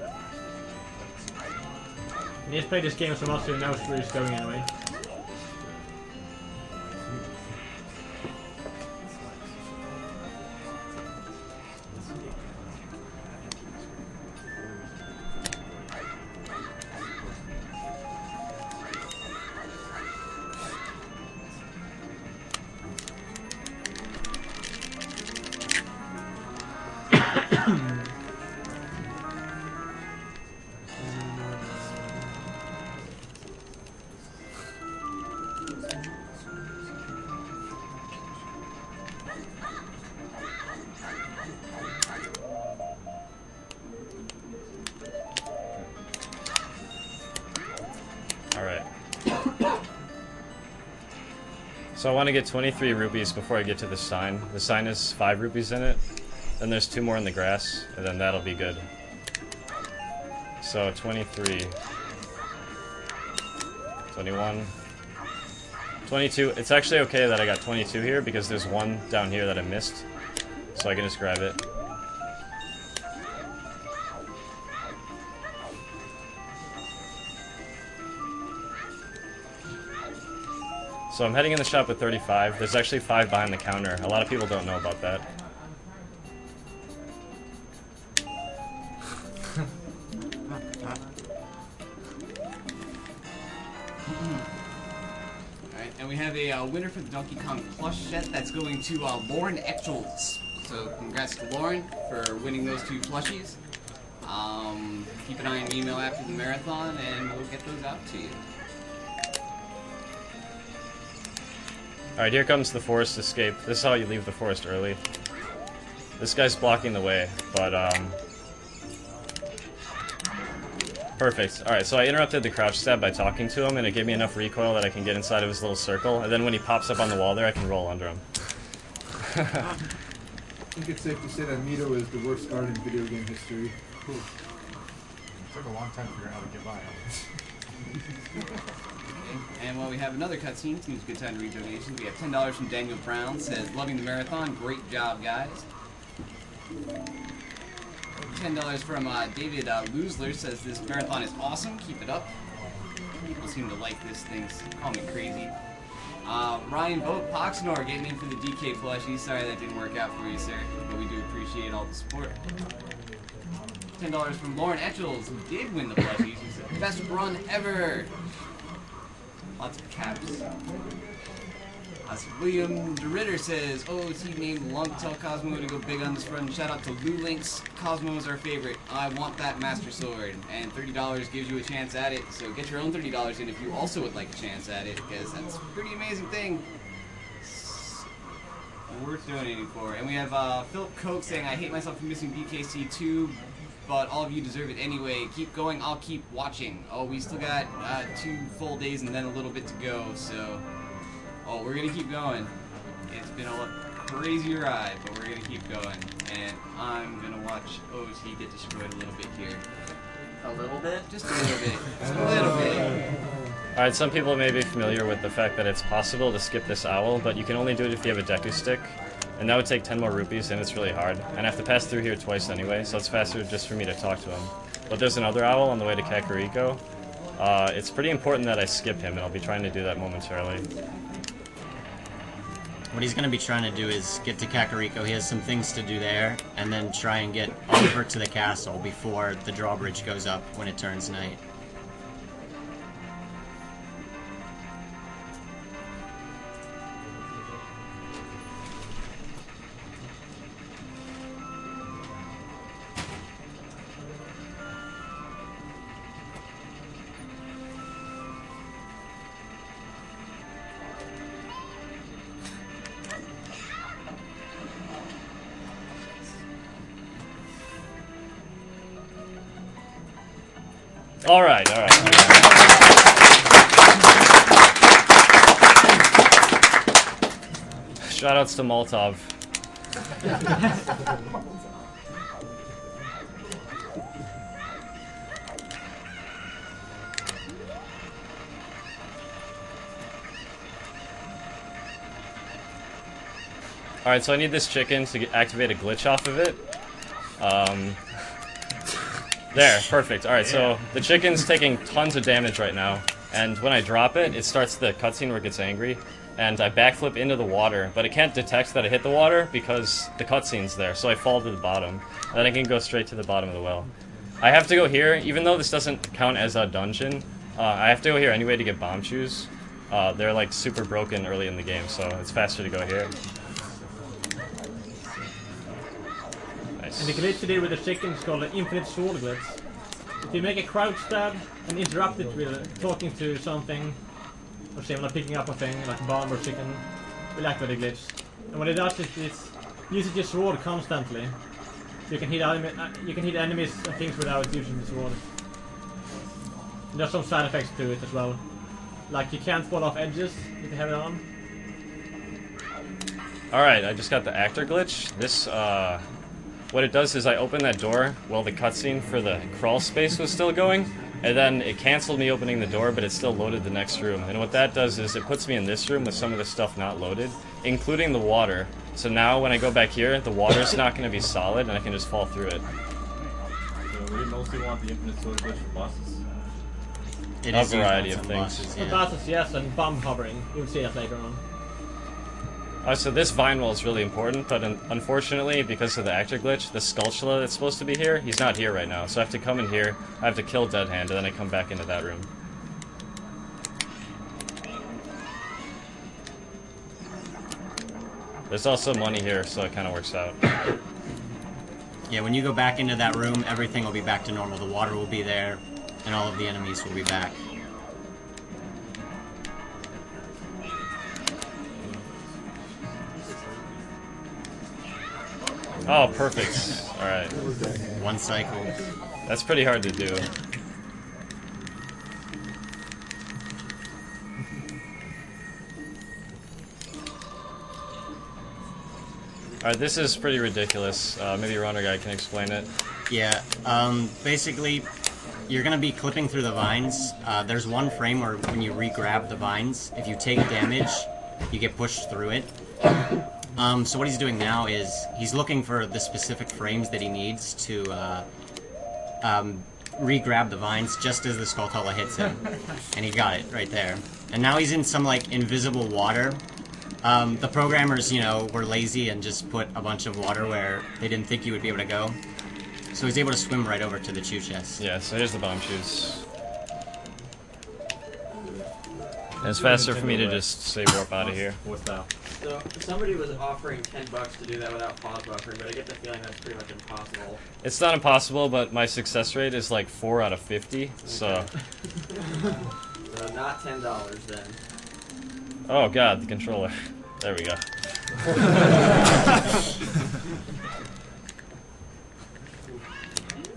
And he's played this game so much, so he knows where he's going anyway. So I want to get 23 rupees before I get to the sign. The sign is 5 rupees in it. Then there's 2 more in the grass, and then that'll be good. So 23, 21, 22. It's actually okay that I got 22 here because there's 1 down here that I missed. So I can just grab it. So I'm heading in the shop with 35. There's actually 5 behind the counter. A lot of people don't know about that. Alright, and we have a winner for the Donkey Kong plush set that's going to Lauren Etchels. So congrats to Lauren for winning those 2 plushies. Keep an eye on your email after the marathon and we'll get those out to you. Alright, here comes the forest escape. This is how you leave the forest early. This guy's blocking the way, but, perfect. Alright, so I interrupted the crouch stab by talking to him, and it gave me enough recoil that I can get inside of his little circle, and then when he pops up on the wall there, I can roll under him. I think it's safe to say that Mito is the worst guard in video game history. It took a long time to figure out how to get by on it. And while we have another cutscene, seems a good time to read donations. We have $10 from Daniel Brown, says, loving the marathon, great job, guys. $10 from David Loosler, says, this marathon is awesome, keep it up. People seem to like this thing, call me crazy. Ryan Boat Poxnor getting in for the DK plushie. Sorry that didn't work out for you, sir, but we do appreciate all the support. $10 from Lauren Etchels, who did win the plushies. He said, best run ever. Lots of caps. William DeRitter says, OOT named Lunk, tell Cosmo to go big on this run. Shout out to Lou Links. Cosmo is our favorite. I want that Master Sword. And $30 gives you a chance at it, so get your own $30 in if you also would like a chance at it, because that's a pretty amazing thing. Worth donating for. And we have Philip Koch saying, I hate myself for missing BKC2, but all of you deserve it anyway. Keep going, I'll keep watching. Oh, we still got 2 full days and then a little bit to go, so... Oh, we're gonna keep going. It's been a crazy ride, but we're gonna keep going. And I'm gonna watch OOT get destroyed a little bit here. A little bit? Just a little bit. Just a little bit. Alright, some people may be familiar with the fact that it's possible to skip this owl, but you can only do it if you have a Deku stick. And that would take 10 more rupees, and it's really hard. And I have to pass through here twice anyway, so it's faster just for me to talk to him. But there's another owl on the way to Kakariko. It's pretty important that I skip him, and I'll be trying to do that momentarily. What he's going to be trying to do is get to Kakariko. He has some things to do there, and then try and get over to the castle before the drawbridge goes up when it turns night. Alright. Shoutouts to Molotov. Alright, so I need this chicken to activate a glitch off of it. There, perfect. Alright, so the chicken's taking tons of damage right now, and when I drop it, it starts the cutscene where it gets angry, and I backflip into the water, but it can't detect that I hit the water because the cutscene's there, so I fall to the bottom, and then I can go straight to the bottom of the well. I have to go here, even though this doesn't count as a dungeon, I have to go here anyway to get bomb shoes. They're like super broken early in the game, so it's faster to go here. And the glitch you did with the chicken is called an infinite sword glitch. If you make a crouch stab and interrupt it with talking to something, or say when picking up a thing like bomb or chicken, will activate the glitch. And what it does is it uses your sword constantly. So you can hit enemies and things without using the sword. And there's some side effects to it as well. Like you can't fall off edges if you have it on. Alright, I just got the actor glitch. This, what it does is I opened that door while the cutscene for the crawl space was still going, and then it canceled me opening the door, but it still loaded the next room. And what that does is it puts me in this room with some of the stuff not loaded, including the water. So now when I go back here, the water's not going to be solid, and I can just fall through it. So we mostly want the infinite sword glitch for bosses. It A is used variety on of some things. bosses, For yeah. bosses, yes, and bomb hovering. You'll see that later on. So this vine wall is really important, but unfortunately, because of the actor glitch, the Skulltula that's supposed to be here, he's not here right now. So I have to come in here, I have to kill Dead Hand, and then I come back into that room. There's also money here, so it kind of works out. Yeah, when you go back into that room, everything will be back to normal. The water will be there, and all of the enemies will be back. Oh, perfect. Alright. One cycle. That's pretty hard to do. Alright, this is pretty ridiculous. Maybe Runner Guy can explain it. Yeah, basically, you're going to be clipping through the vines. There's one frame where when you re-grab the vines, if you take damage, you get pushed through it. So what he's doing now is he's looking for the specific frames that he needs to re-grab the vines just as the Skulltula hits him. And he got it right there. And now he's in some, like, invisible water. The programmers, you know, were lazy and just put a bunch of water where they didn't think he would be able to go. So he's able to swim right over to the chew chest. Yeah, so here's the bomb shoes. And it's faster for me to just say warp out of here. What's that? So somebody was offering $10 to do that without pause buffering, but I get the feeling that's pretty much impossible. It's not impossible, but my success rate is like 4 out of 50, so... So not $10 then. Oh god, the controller. There we go.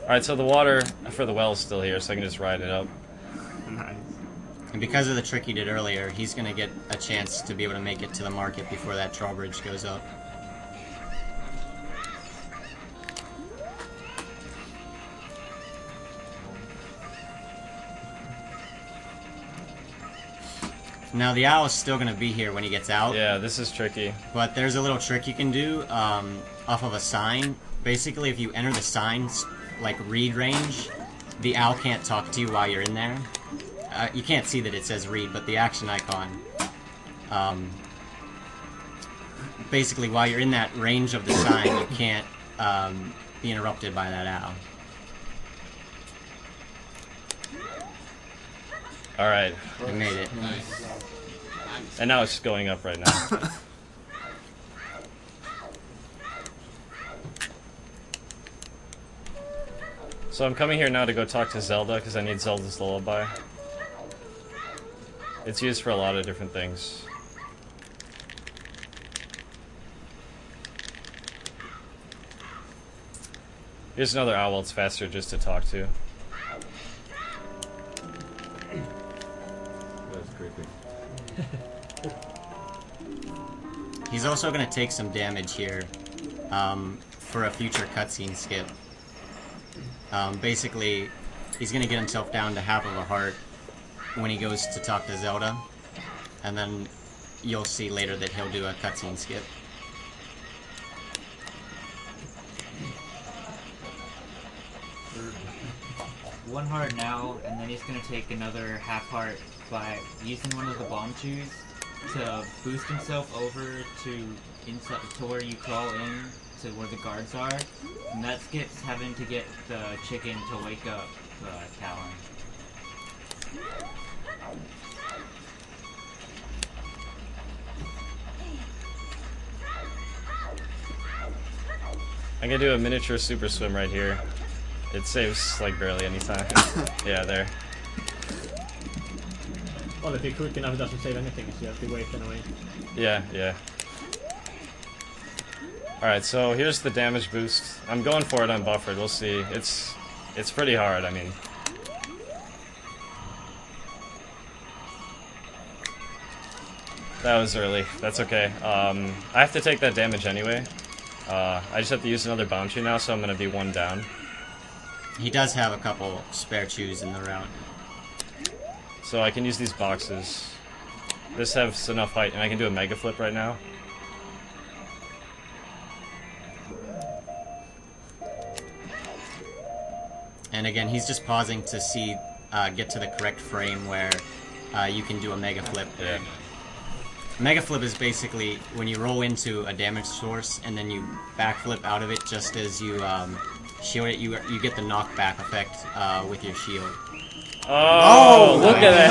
Alright, so the water for the well is still here, so I can just ride it up. Nice. And because of the trick he did earlier, he's going to get a chance to be able to make it to the market before that drawbridge goes up. Now the owl is still going to be here when he gets out. Yeah, this is tricky. But there's a little trick you can do off of a sign. Basically, if you enter the sign's like read range, the owl can't talk to you while you're in there. You can't see that it says read, but the action icon. Basically, while you're in that range of the sign, you can't be interrupted by that owl. Alright. We made it. Nice. And now it's just going up right now. So I'm coming here now to go talk to Zelda, because I need Zelda's lullaby. It's used for a lot of different things. Here's another owl, it's faster just to talk to. That's creepy. He's also going to take some damage here for a future cutscene skip. Basically, he's going to get himself down to half of a heart when he goes to talk to Zelda, and then you'll see later that he'll do a cutscene skip. One heart now, and then he's gonna take another half heart by using one of the bomb shoes to boost himself over to inside to where you crawl in to where the guards are, and that skips having to get the chicken to wake up Callan. I'm gonna do a miniature super swim right here. It saves like barely any time. Yeah, there. Well, if you're quick enough, it doesn't save anything, so you have to wait anyway. Yeah, yeah. Alright, so here's the damage boost. I'm going for it unbuffered, we'll see. It's pretty hard, I mean. That was early, that's okay. I have to take that damage anyway. I just have to use another bomb chew now, so I'm gonna be 1 down. He does have a couple spare chews in the route. So I can use these boxes. This has enough height, and I can do a mega flip right now. And again, he's just pausing to see, get to the correct frame where you can do a mega flip. Yeah. Mega flip is basically when you roll into a damage source and then you backflip out of it just as you shield it. You get the knockback effect with your shield. Oh, look at that!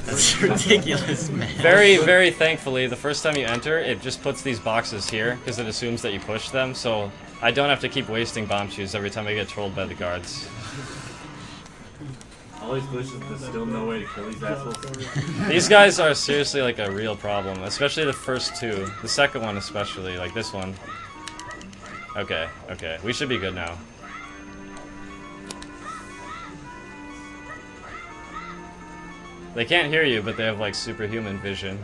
That's ridiculous, man. Very, very thankfully, the first time you enter, it just puts these boxes here because it assumes that you push them, so I don't have to keep wasting bomb chews every time I get trolled by the guards. All these bushes, there's still no way to kill these assholes. These guys are seriously like a real problem, especially the first two. The second one especially, like this one. Okay, okay, we should be good now. They can't hear you, but they have like superhuman vision.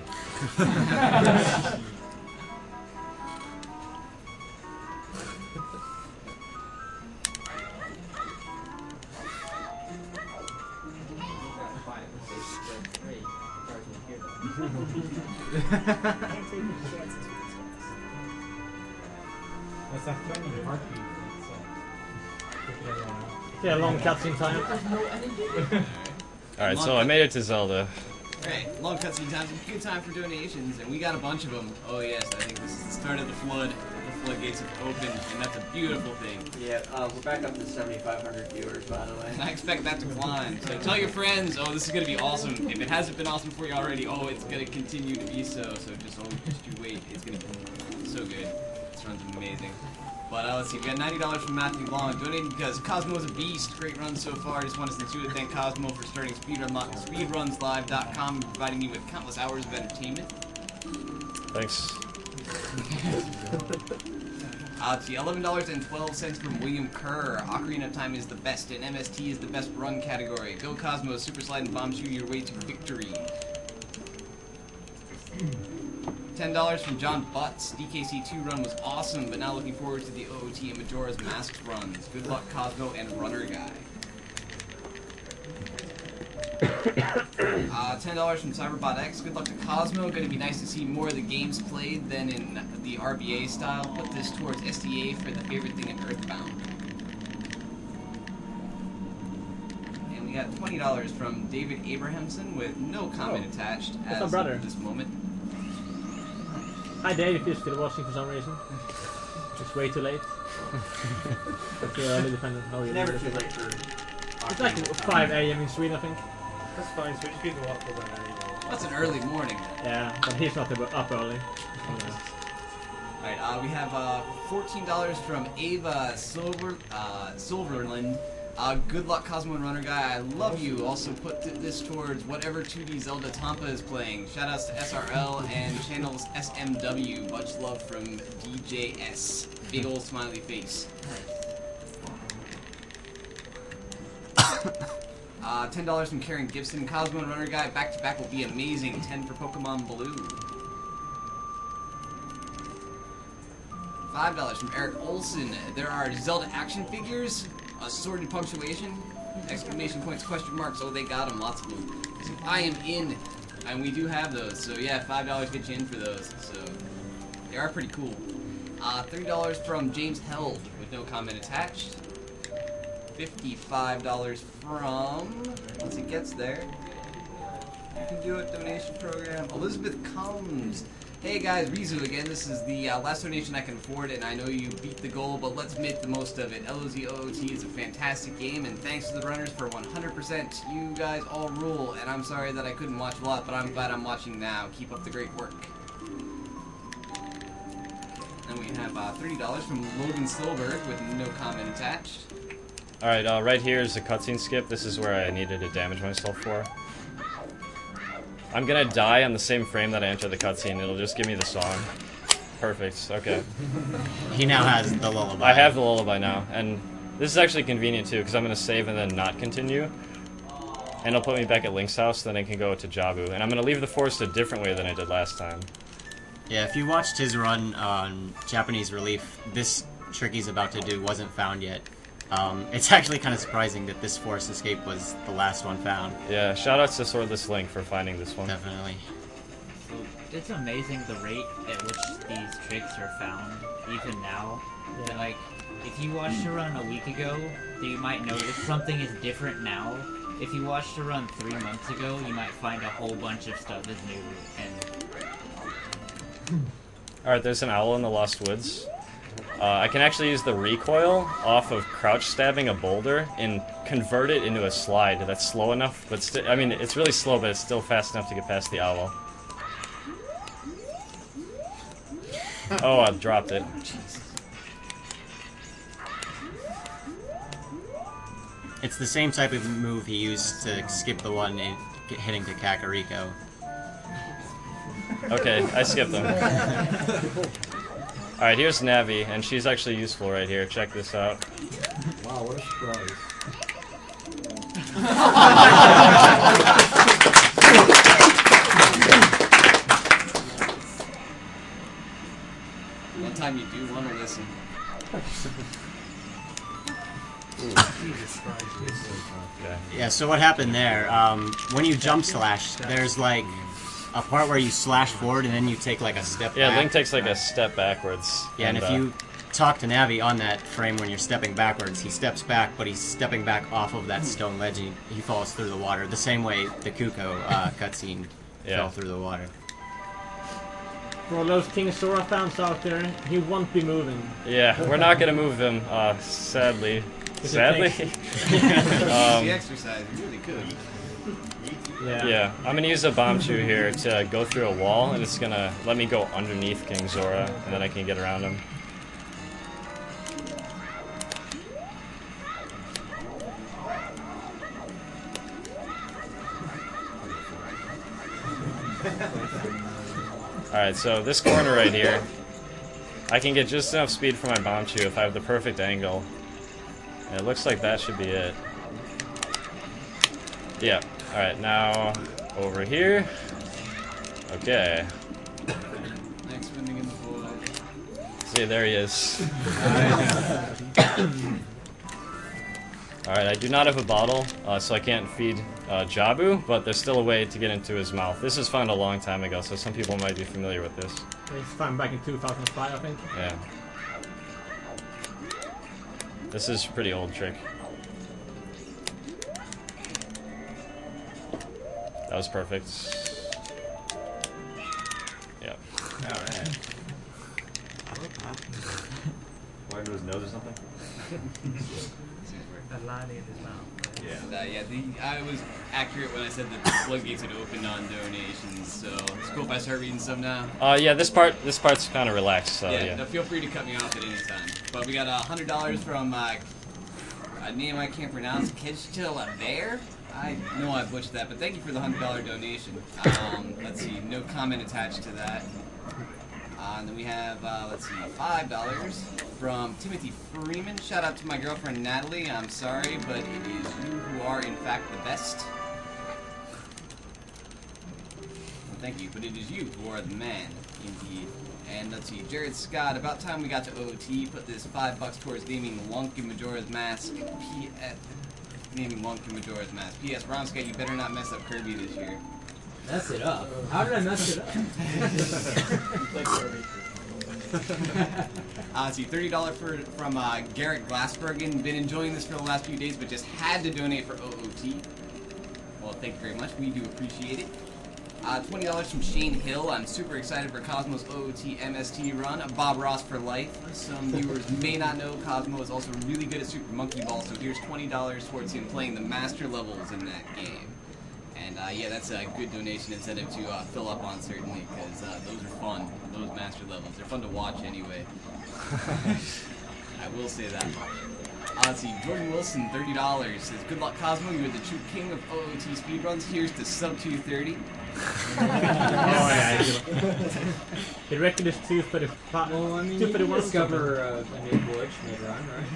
Yeah, long cutscene time. Alright, so I made it to Zelda. Alright, long cutscene time. Good time for donations, and we got a bunch of them. Oh yes, I think this is the start of the flood. The floodgates have opened, and that's a beautiful thing. Yeah, we're back up to 7,500 viewers, by the way. And I expect that to climb. So tell your friends, oh, this is going to be awesome. If it hasn't been awesome for you already, oh, it's going to continue to be so. So just you wait. It's going to be so good. This run's amazing. But let's see, we got $90 from Matthew Long, donating because Cosmo is a beast. Great run so far. Just want to sincerely thank Cosmo for starting speedrunslive.com and providing me with countless hours of entertainment. Thanks. Let's see, $11.12 from William Kerr. Ocarina of Time is the best, and MST is the best run category. Go Cosmo, Super Slide and Bomb Chew your way to victory. $10 from John Butts. DKC2 run was awesome, but now looking forward to the OOT and Majora's Mask runs. Good luck, Cosmo and Runner Guy. $10 from Cyberbot X. Good luck to Cosmo. Going to be nice to see more of the games played than in the RBA style. Put this towards SDA for the favorite thing in Earthbound. And we got $20 from David Abrahamson with no comment attached as of this moment. Hi Dave, if you're still watching for some reason. It's way too late. But too early, depending on how you Never too late for... It's like 5 AM in Sweden, I think. That's fine, Swedish people up for that anyway. That's an early morning. Yeah, but he's not up early. Alright, we have $14 from Ava Silverland. Good luck, Cosmo and Runner Guy. I love you. Also put this towards whatever 2D Zelda Tampa is playing. Shoutouts to SRL and channels SMW. Much love from DJS. Big old smiley face. $10 from Karen Gibson. Cosmo and Runner Guy back to back will be amazing. 10 for Pokemon Blue. $5 from Eric Olson. There are Zelda action figures. Assorted punctuation, exclamation points, question marks. Oh, they got them, lots of them. So I am in, and we do have those. So yeah, $5 get you in for those. So they are pretty cool. $30 from James Held with no comment attached. $55 from, once it gets there, you can do it, donation program. Elizabeth Combs. Hey guys, Rizu again. This is the last donation I can afford, and I know you beat the goal, but let's make the most of it. LOZOOT is a fantastic game, and thanks to the runners for 100%. You guys all rule, and I'm sorry that I couldn't watch a lot, but I'm glad I'm watching now. Keep up the great work. And we have $30 from Logan Silver with no comment attached. Alright, right here is the cutscene skip. This is where I needed to damage myself for. I'm gonna die on the same frame that I enter the cutscene. It'll just give me the song. Perfect. Okay. He now has the lullaby. I have the lullaby now, and this is actually convenient too, because I'm gonna save and then not continue. and it'll put me back at Link's house, then I can go to Jabu. And I'm going to leave the forest a different way than I did last time. Yeah, if you watched his run on Japanese Relief, this trick he's about to do wasn't found yet. It's actually kind of surprising that this forest escape was the last one found. Yeah, shoutouts to Swordless Link for finding this one. Definitely. It's amazing the rate at which these tricks are found, even now. Yeah. Like, if you watched a run a week ago, then you might notice something is different now. If you watched a run 3 months ago, you might find a whole bunch of stuff is new. And Alright, there's an owl in the Lost Woods. I can actually use the recoil off of crouch stabbing a boulder and convert it into a slide that's slow enough, but I mean, it's really slow, but it's still fast enough to get past the owl. Oh, I dropped it. It's the same type of move he used to skip the one hitting to Kakariko. Okay, I skipped them. Alright, here's Navi, and she's actually useful right here. Check this out. Wow, what a surprise. One time you do want to listen. Jesus Christ. Yeah, so what happened there, when you jump slash, there's like a part where you slash forward and then you take like a step back. Yeah, Link takes like a step backwards. Yeah, and if you talk to Navi on that frame when you're stepping backwards, he steps back, but he's stepping back off of that stone ledge and he falls through the water, the same way the Kuko cutscene fell through the water. For all those King Sora fans out there, he won't be moving. Yeah, we're not gonna move him, sadly. Sadly? The exercise, you really could. Yeah, I'm gonna use a bomb chew here to go through a wall, and it's gonna let me go underneath King Zora, and then I can get around him. Alright, so this corner right here, I can get just enough speed for my bomb chew if I have the perfect angle. And it looks like that should be it. Yeah. Alright, now over here. Okay. Next winning in the void. See, there he is. Alright, I do not have a bottle, so I can't feed Jabu, but there's still a way to get into his mouth. This was found a long time ago, so some people might be familiar with this. It's found back in 2005, I think. Yeah. This is a pretty old trick. That was perfect. Yeah. Alright. Why into his nose or something? A line in his mouth. Yeah, I was accurate when I said that the floodgates had opened on donations, so it's cool if I start reading some now. Yeah, this part's kind of relaxed, so yeah. No, feel free to cut me off at any time. But we got $100 from a name I can't pronounce, Kedgtil Bear? I know I butchered that, but thank you for the $100 donation. Let's see, no comment attached to that. And then we have, let's see, $5 from Timothy Freeman. Shout out to my girlfriend Natalie. I'm sorry, but it is you who are, in fact, the best. Well, thank you, but it is you who are the man, indeed. And let's see, Jared Scott, about time we got to OOT. Put this $5 towards naming Lunk in Majora's Mask. Naming Lunk in Majora's Mask. P.S. Romsky, you better not mess up Kirby this year. Mess it up? How did I mess it up? See, $30 from Garrett Glassbergen. Been enjoying this for the last few days, but just had to donate for OOT. Well, thank you very much. We do appreciate it. $20 from Shane Hill. I'm super excited for Cosmo's OOT MST run. Bob Ross for life. Some viewers may not know Cosmo is also really good at Super Monkey Ball, so here's $20 towards him playing the master levels in that game. And yeah, that's a good donation incentive to fill up on, certainly, because those are fun, those master levels. They're fun to watch anyway. I will say that much. Let's see, Jordan Wilson, $30, says, good luck, Cosmo, you're the true king of OOT speedruns. Here's to sub 230. Oh, yeah. The record is 235. Well, I mean, you can discover a new glitch mid-run, right?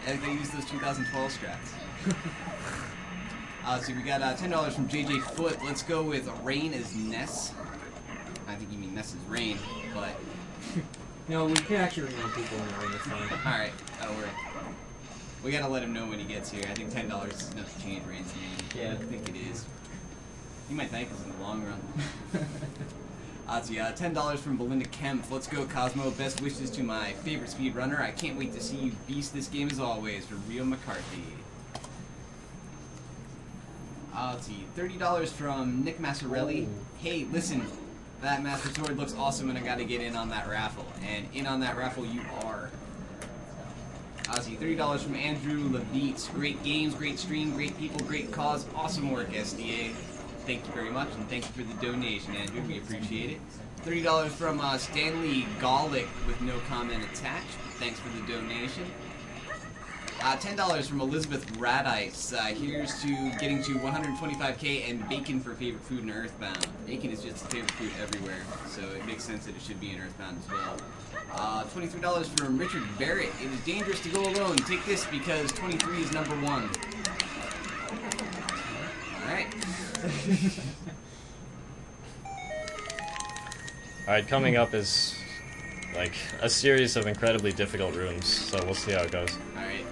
And they use those 2012 strats. So we got $10 from JJ Foot. Let's go with Rain as Ness. I think you mean Ness as Rain, but... No, we can actually rename people in the ring, it's fine. Alright, that'll work. We gotta let him know when he gets here. I think $10 is enough to change Rain's name. Yeah. I think it is. You might thank us in the long run. $10 from Belinda Kempf. Let's go, Cosmo. Best wishes to my favorite speedrunner. I can't wait to see you beast this game as always. For Rio McCarthy. $30 from Nick Massarelli. Hey, listen, that Master Sword looks awesome and I gotta get in on that raffle. And in on that raffle you are. $30 from Andrew Levites. Great games, great stream, great people, great cause. Awesome work, SDA. Thank you very much, and thank you for the donation, Andrew. We appreciate it. $30 from Stanley Golick with no comment attached. Thanks for the donation. $10 from Elizabeth Radice. Here's to getting to 125K and bacon for favorite food in Earthbound. Bacon is just favorite food everywhere, so it makes sense that it should be in Earthbound as well. $23 from Richard Barrett. It is dangerous to go alone. Take this because 23 is number 1. Alright. Alright, coming up is like a series of incredibly difficult rooms, so we'll see how it goes. Alright.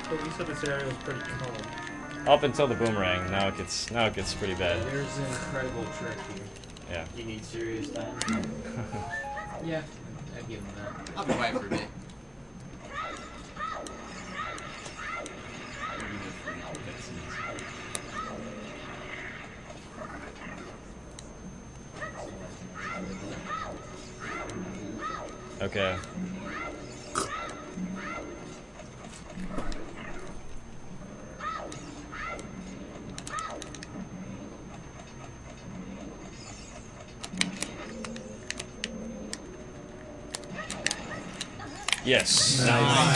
But you said this area was pretty calm. Up until the boomerang, now it gets pretty bad. There's an incredible trick here. Yeah. You need serious time. Yeah, I'd give him that. I'll be quiet for a bit. Okay. Yes. Nice.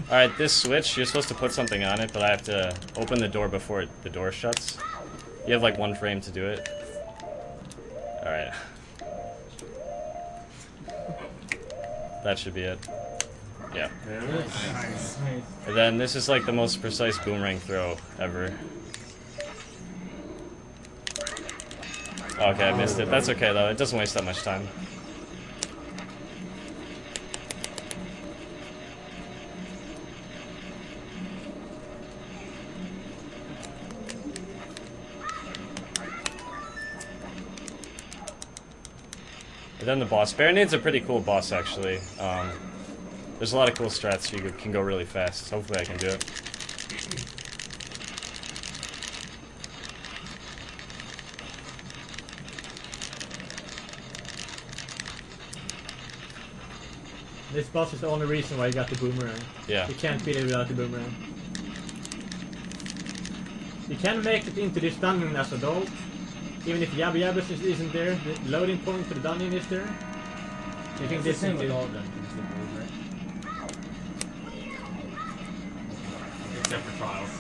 Alright, this switch, you're supposed to put something on it, but I have to open the door before the door shuts. You have like 1 frame to do it. Alright. That should be it. Yeah. Nice. And then this is like the most precise boomerang throw ever. Okay, I missed it. That's okay though, it doesn't waste that much time. And then the boss. Baronad's a pretty cool boss, actually. There's a lot of cool strats. You can go really fast. Hopefully I can do it. This boss is the only reason why you got the boomerang. Yeah. You can't beat it without the boomerang. You can make it into this dungeon as a doll. Even if Yabba Yabba isn't there, the loading point for the dungeon is there. You think this thing with all dungeons, right? Except for trials.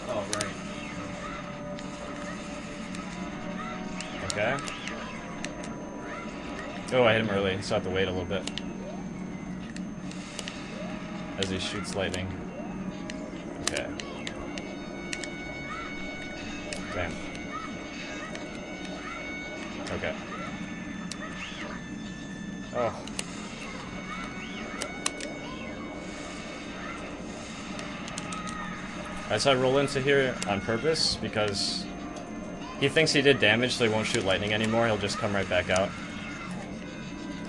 Oh, right. Okay. Oh, I hit him early, so I have to wait a little bit. As he shoots lightning. Okay. Bam. Okay. Oh. Alright, so I roll into here on purpose because he thinks he did damage, so he won't shoot lightning anymore. He'll just come right back out.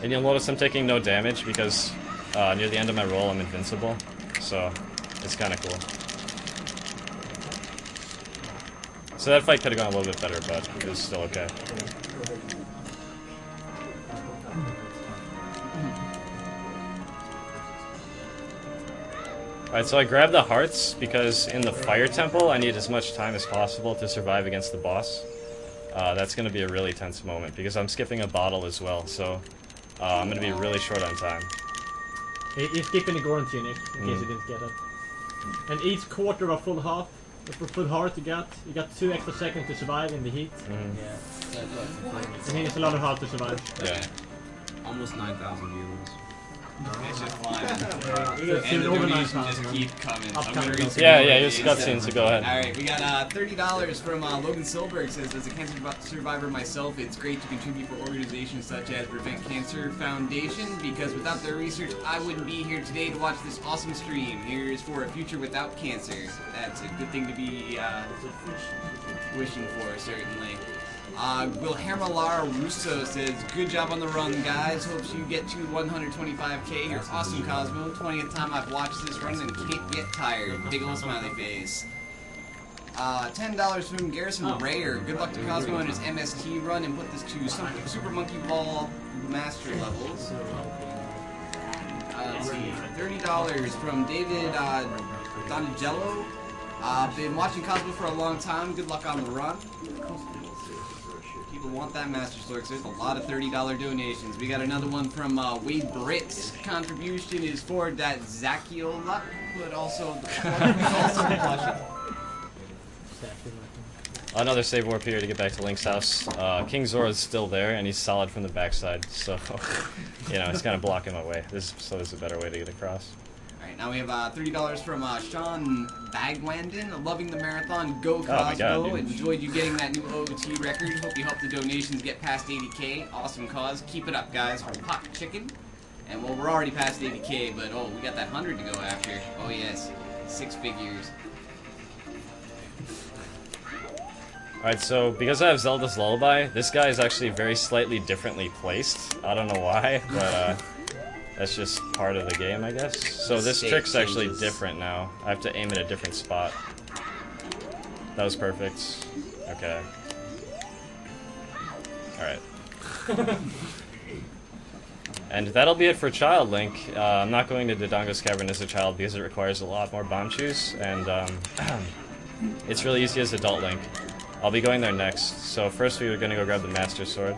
And you'll notice I'm taking no damage because near the end of my roll I'm invincible. So it's kind of cool. So that fight could have gone a little bit better, but it was still okay. Alright, so I grabbed the hearts because in the fire temple I need as much time as possible to survive against the boss. That's going to be a really tense moment because I'm skipping a bottle as well, so I'm going to be really short on time. He's skipping the Goron tunic in case you didn't get it. And each quarter of a full heart you got 2 extra seconds to survive in the heat. Yeah. And he needs a lot of heart to survive. Yeah. Almost 9,000 viewers. It's just fun. Yeah. And the donations just keep coming. So I'm gonna read some Yeah, more here's names. cutscenes, so go ahead. Alright, we got $30 from Logan Silberg. Says, as a cancer survivor myself, it's great to contribute for organizations such as Prevent Cancer Foundation, because without their research, I wouldn't be here today to watch this awesome stream. Here's for a future without cancer. That's a good thing to be wishing for, certainly. Wilhelma Lara Russo says, good job on the run, guys. Hopes you get to 125k. You're awesome, Cosmo. 20th time I've watched this run and can't get tired. Big ol' smiley face. $10 from Garrison Rayer. Good luck to Cosmo and his MST run, and put this to Super Monkey Ball Master levels. Let's see. $30 from David Donigello. Been watching Cosmo for a long time. Good luck on the run. People want that Master Sword, because there's a lot of $30 donations. We got another one from Wade Britt's contribution is for that Zacchiola, but also the plushie. Another save warp here to get back to Link's house. King Zora's still there, and he's solid from the backside, so you know, it's kind of blocking my way. So there's a better way to get across. Alright, now we have $30 from Sean Bagwanden. Loving the marathon. Go Cosmo. Oh my God, dude. Enjoyed you getting that new OOT record. Hope you help the donations get past 80k. Awesome cause. Keep it up, guys. From Hot Chicken. And well, we're already past 80k, but oh, we got that 100 to go after. Oh yes, 6 figures. Alright, so because I have Zelda's Lullaby, this guy is actually very slightly differently placed. I don't know why, but that's just part of the game, I guess. So this trick's actually different now. I have to aim at a different spot. That was perfect. Okay. Alright. And that'll be it for Child Link. I'm not going to Dodongo's Cavern as a child because it requires a lot more bomb chews, and it's really easy as Adult Link. I'll be going there next. So first we were going to go grab the Master Sword.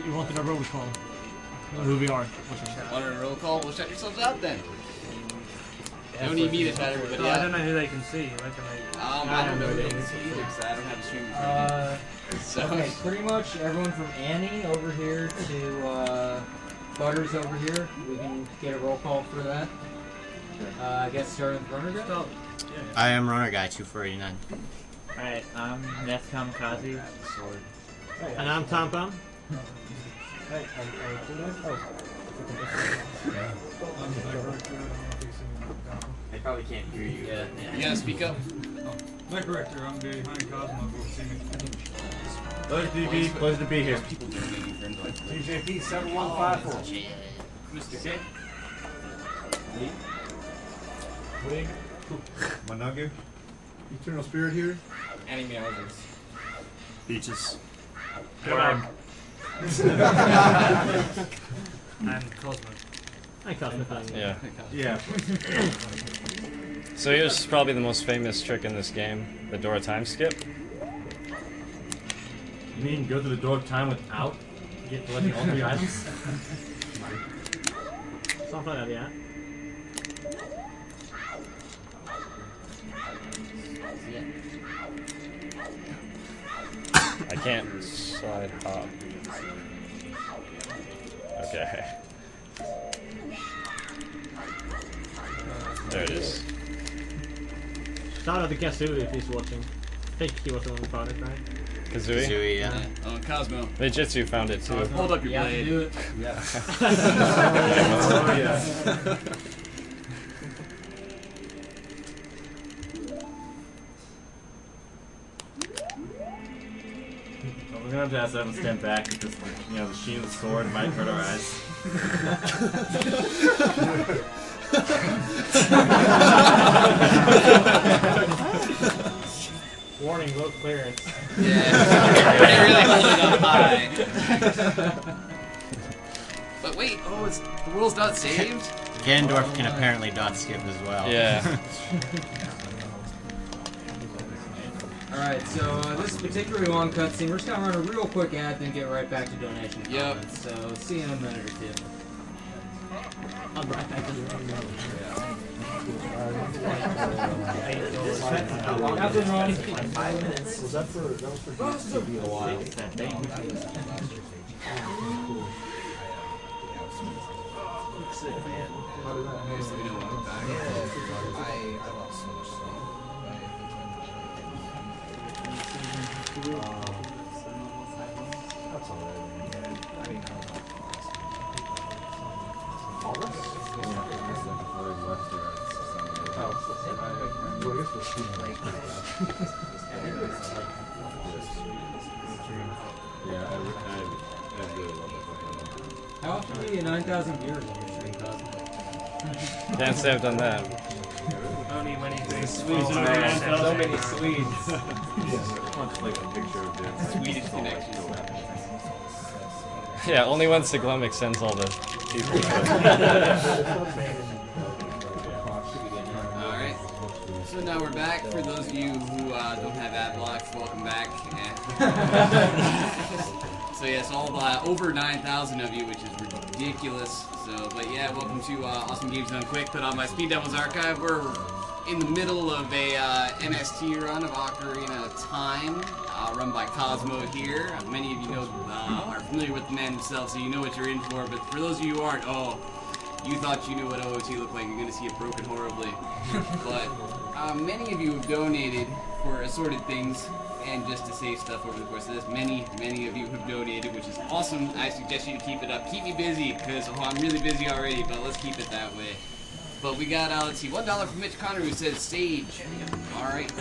You wanted a roll call. Who we are. Wanted a roll call? Well, shut yourselves out then. You don't need me to shout everybody out. I don't know who they can see. Where can they... I don't know who they can see either, because I don't have a stream in front of me. So. Okay, pretty much everyone from Annie over here to Butters over here. We can get a roll call for that. I guess starting with Runner Guy? I am Runner Guy 2489. Alright, I'm Neth Kamikaze, Sword. And I'm Tom Pam. They probably can't hear you. Yeah. You gotta speak up. My corrector, I'm behind Cosmo. Pleasure to be here. TJP 7154. Mr. K. Wing. Managu. Eternal Spirit here. Anime Elders. Beaches. And Cosmo. And Cosmo. Yeah. Yeah. So here's probably the most famous trick in this game, the Dora time skip. You mean go to the door of time without collecting all 3 items? Something like that, yeah. I can't side hop. Okay. There it is. Shout out to Kazooie if he's watching. I think he was the one who found it, right? Kazooie? Kazooie, yeah. Oh, and Cosmo. Jitsu found it too. Hold up your blade. Do it. Yeah. Oh, yeah. We're gonna have to stand back because, you know, the sheen of the sword might hurt our eyes. Warning, low clearance. Yeah. They're really holding up high. But wait, oh, the world's not saved? Ganondorf can apparently dot skip as well. Yeah. Alright, so this is a particularly long cutscene. We're just gonna run a real quick ad, then get right back to donation Yep. comments. So see you in a minute or two. Was that for DSTV a while? How did that I lost so much That's alright. How often do you get 9,000 viewers on your stream, Cosmo? Can't say I've done that. Only when he's Swedes, so many Swedes. Like a picture of this. Swedish connection. Yeah, only when Siglemic sends all the people. Alright. So now we're back. For those of you who don't have ad blocks, welcome back. So yes, all over 9,000 of you, which is ridiculous. So, but yeah, welcome to Awesome Games Done Quick. Put on my Speed Devils archive. We're in the middle of a MST run of Ocarina of Time, run by Cosmo here. Many of you know are familiar with the man himself, so you know what you're in for. But for those of you who aren't, you thought you knew what OOT looked like. You're going to see it broken horribly. But many of you have donated for assorted things and just to save stuff over the course of this. Many of you have donated, which is awesome. I suggest you to keep it up. Keep me busy, because I'm really busy already, but let's keep it that way. But we got, let's see, $1 from Mitch Connor, who says Sage. Alright.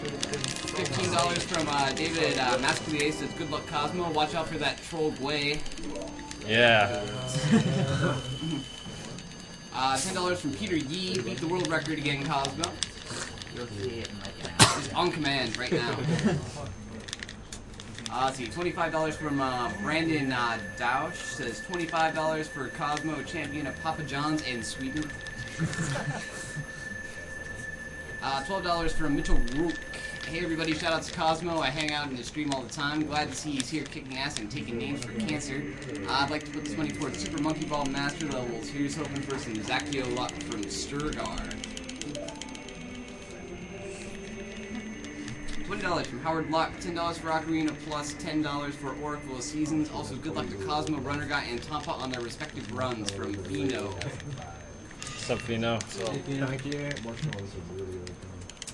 $15 from David Masculier says, good luck, Cosmo. Watch out for that troll Gway. Yeah. $10 from Peter Yee. Beat the world record again, Cosmo. He's on command right now. Let's see, $25 from Brandon Dausch. Says $25 for Cosmo, champion of Papa John's in Sweden. $12 from Mitchell Rook. Hey everybody, shout out to Cosmo. I hang out in the stream all the time. Glad to see he's here kicking ass and taking names for cancer. I'd like to put this money towards Super Monkey Ball Master levels. Here's hoping for some Zactio luck from Sturgar. $20 from Howard Luck, $10 for Ocarina plus $10 for Oracle of Seasons. Also, good luck to Cosmo, Runner Guy, and Tampa on their respective runs from Vino. What's up, Vino? Thank you.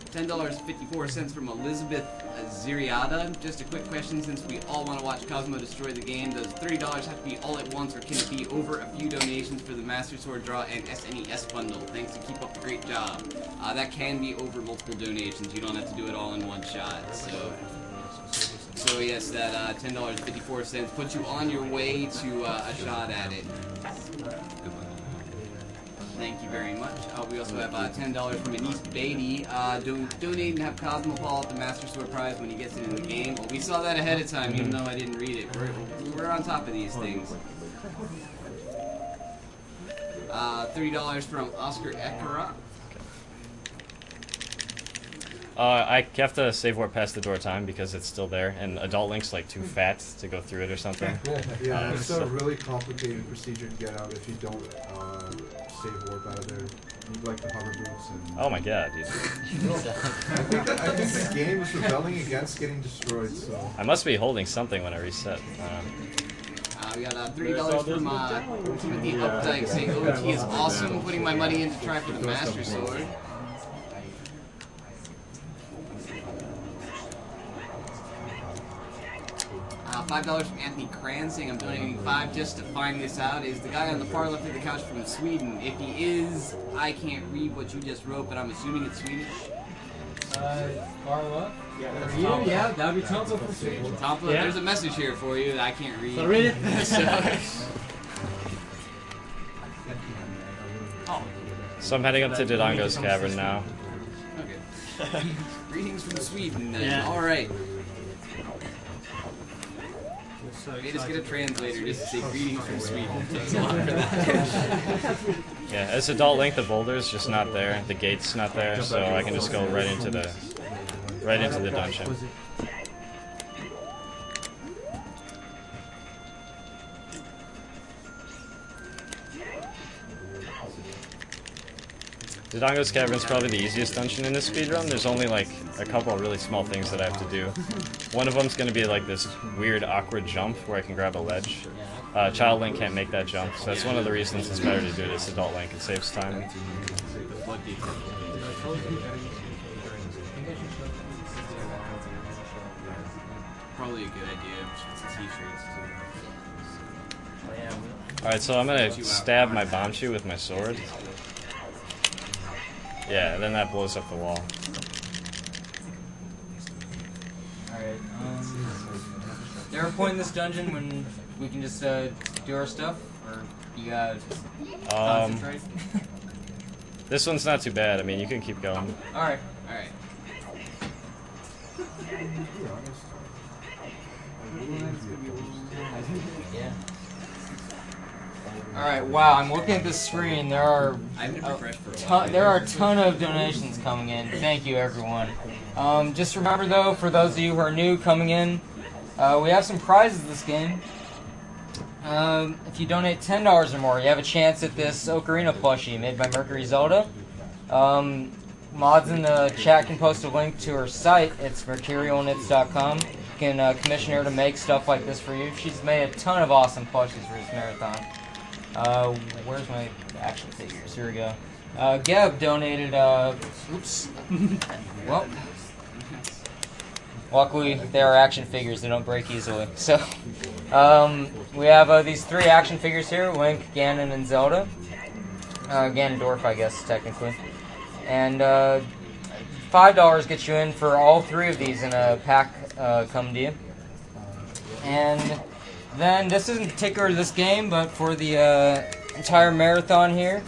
$10.54 from Elizabeth Ziriada. Just a quick question, since we all want to watch Cosmo destroy the game, does $30 have to be all at once, or can it be over a few donations for the Master Sword Draw and SNES bundle? Thanks to keep up the great job. That can be over multiple donations. You don't have to do it all in one shot. So yes, that $10.54 puts you on your way to a shot at it. Thank you very much. We also have $10 from Anise Beatty. Donate and have Cosmo pull out the Master Sword prize when he gets it in the game. Well, we saw that ahead of time, even though I didn't read it. We're on top of these things. $30 from Oscar Ekara. I have to save warp past the door time because it's still there, and Adult Link's like too fat to go through it or something. Yeah, it's a really complicated procedure to get out if you don't save warp out of there. You need like the hover boots and... Oh my god, dude. I think the game is rebelling against getting destroyed, so... I must be holding something when I reset. We got $30 from Timothy Updike saying OOT is awesome, putting my money in to try for the Master Sword. $5 from Anthony Cran saying I'm donating $5 just to find this out. Is the guy on the far left of the couch from Sweden? If he is, I can't read what you just wrote, but I'm assuming it's Swedish. Far left? Yeah, yeah, that would be Tampa from Sweden. Tampa, Yeah. There's a message here for you that I can't read. So read it. So I'm heading up to Dodongo's cavern now. Okay. Greetings from Sweden then. Yeah. Alright. They just get a translator just to say greetings from Sweden. It takes a lot for that. Yeah, as Adult Link, the boulder's just not there. The gate's not there, so I can just go right into the dungeon. Dodongo's Cavern is probably the easiest dungeon in this speedrun. There's only like a couple of really small things that I have to do. One of them's gonna be like this weird awkward jump where I can grab a ledge. Child Link can't make that jump, so that's one of the reasons it's better to do it as Adult Link. It saves time. Probably a good idea. T-shirts too. Alright, so I'm gonna stab my Bombchu with my sword. Yeah, then that blows up the wall. Alright, there a point in this dungeon when we can just do our stuff? Or you gotta just concentrate? This one's not too bad. I mean, you can keep going. Alright. Alright. Yeah. Alright, wow, I'm looking at the screen. There are a ton of donations coming in. Thank you, everyone. Just remember, though, for those of you who are new coming in, we have some prizes this game. If you donate $10 or more, you have a chance at this Ocarina plushie made by Mercury Zelda. Mods in the chat can post a link to her site. It's mercurialknits.com. You can commission her to make stuff like this for you. She's made a ton of awesome plushies for this marathon. Where's my action figures? Here we go. Geb donated, oops. Well, luckily they are action figures, they don't break easily. So, we have these 3 action figures here, Link, Ganon, and Zelda. Ganondorf, I guess, technically. And, $5 gets you in for all 3 of these in a pack come to you. And then, this isn't particular to this game, but for the entire marathon here,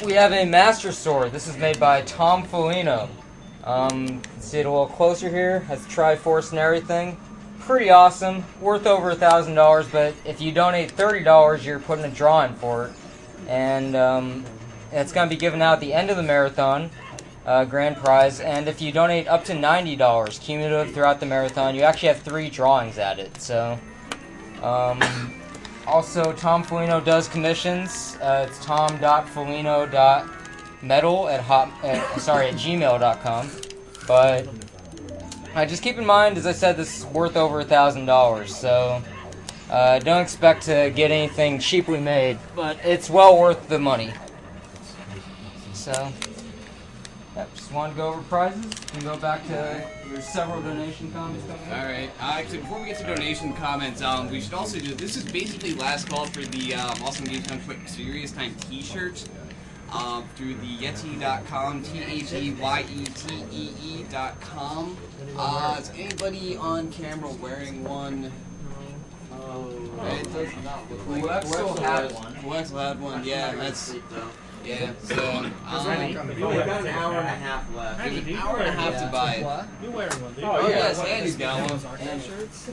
we have a Master Sword. This is made by Tom Foligno. See it a little closer here. Has Triforce and everything. Pretty awesome. Worth over $1,000, but if you donate $30, you're putting a draw in for it. And it's going to be given out at the end of the marathon. Grand prize, and if you donate up to $90 cumulative throughout the marathon, you actually have 3 drawings at it. So, also Tom Foligno does commissions. It's tom.foligno.metal at gmail.com. But just keep in mind, as I said, this is worth over $1,000. So don't expect to get anything cheaply made, but it's well worth the money. So. Yep, just wanted to go over prizes. You can go back to your several donation comments coming in. Alright, actually, before we get to donation comments, we should also do, this is basically last call for the Awesome Games Done Quick Serious Time t-shirt through the Yeti.com, THEYETEE.com. Is anybody on camera wearing one? It does not look like Wexel had one. Wexel had one, yeah, that's... Yeah, so we got an hour and a half left. There's an hour and a half to buy it. You're wearing one, dude. Oh, yes, Andy's got one. Andy, it's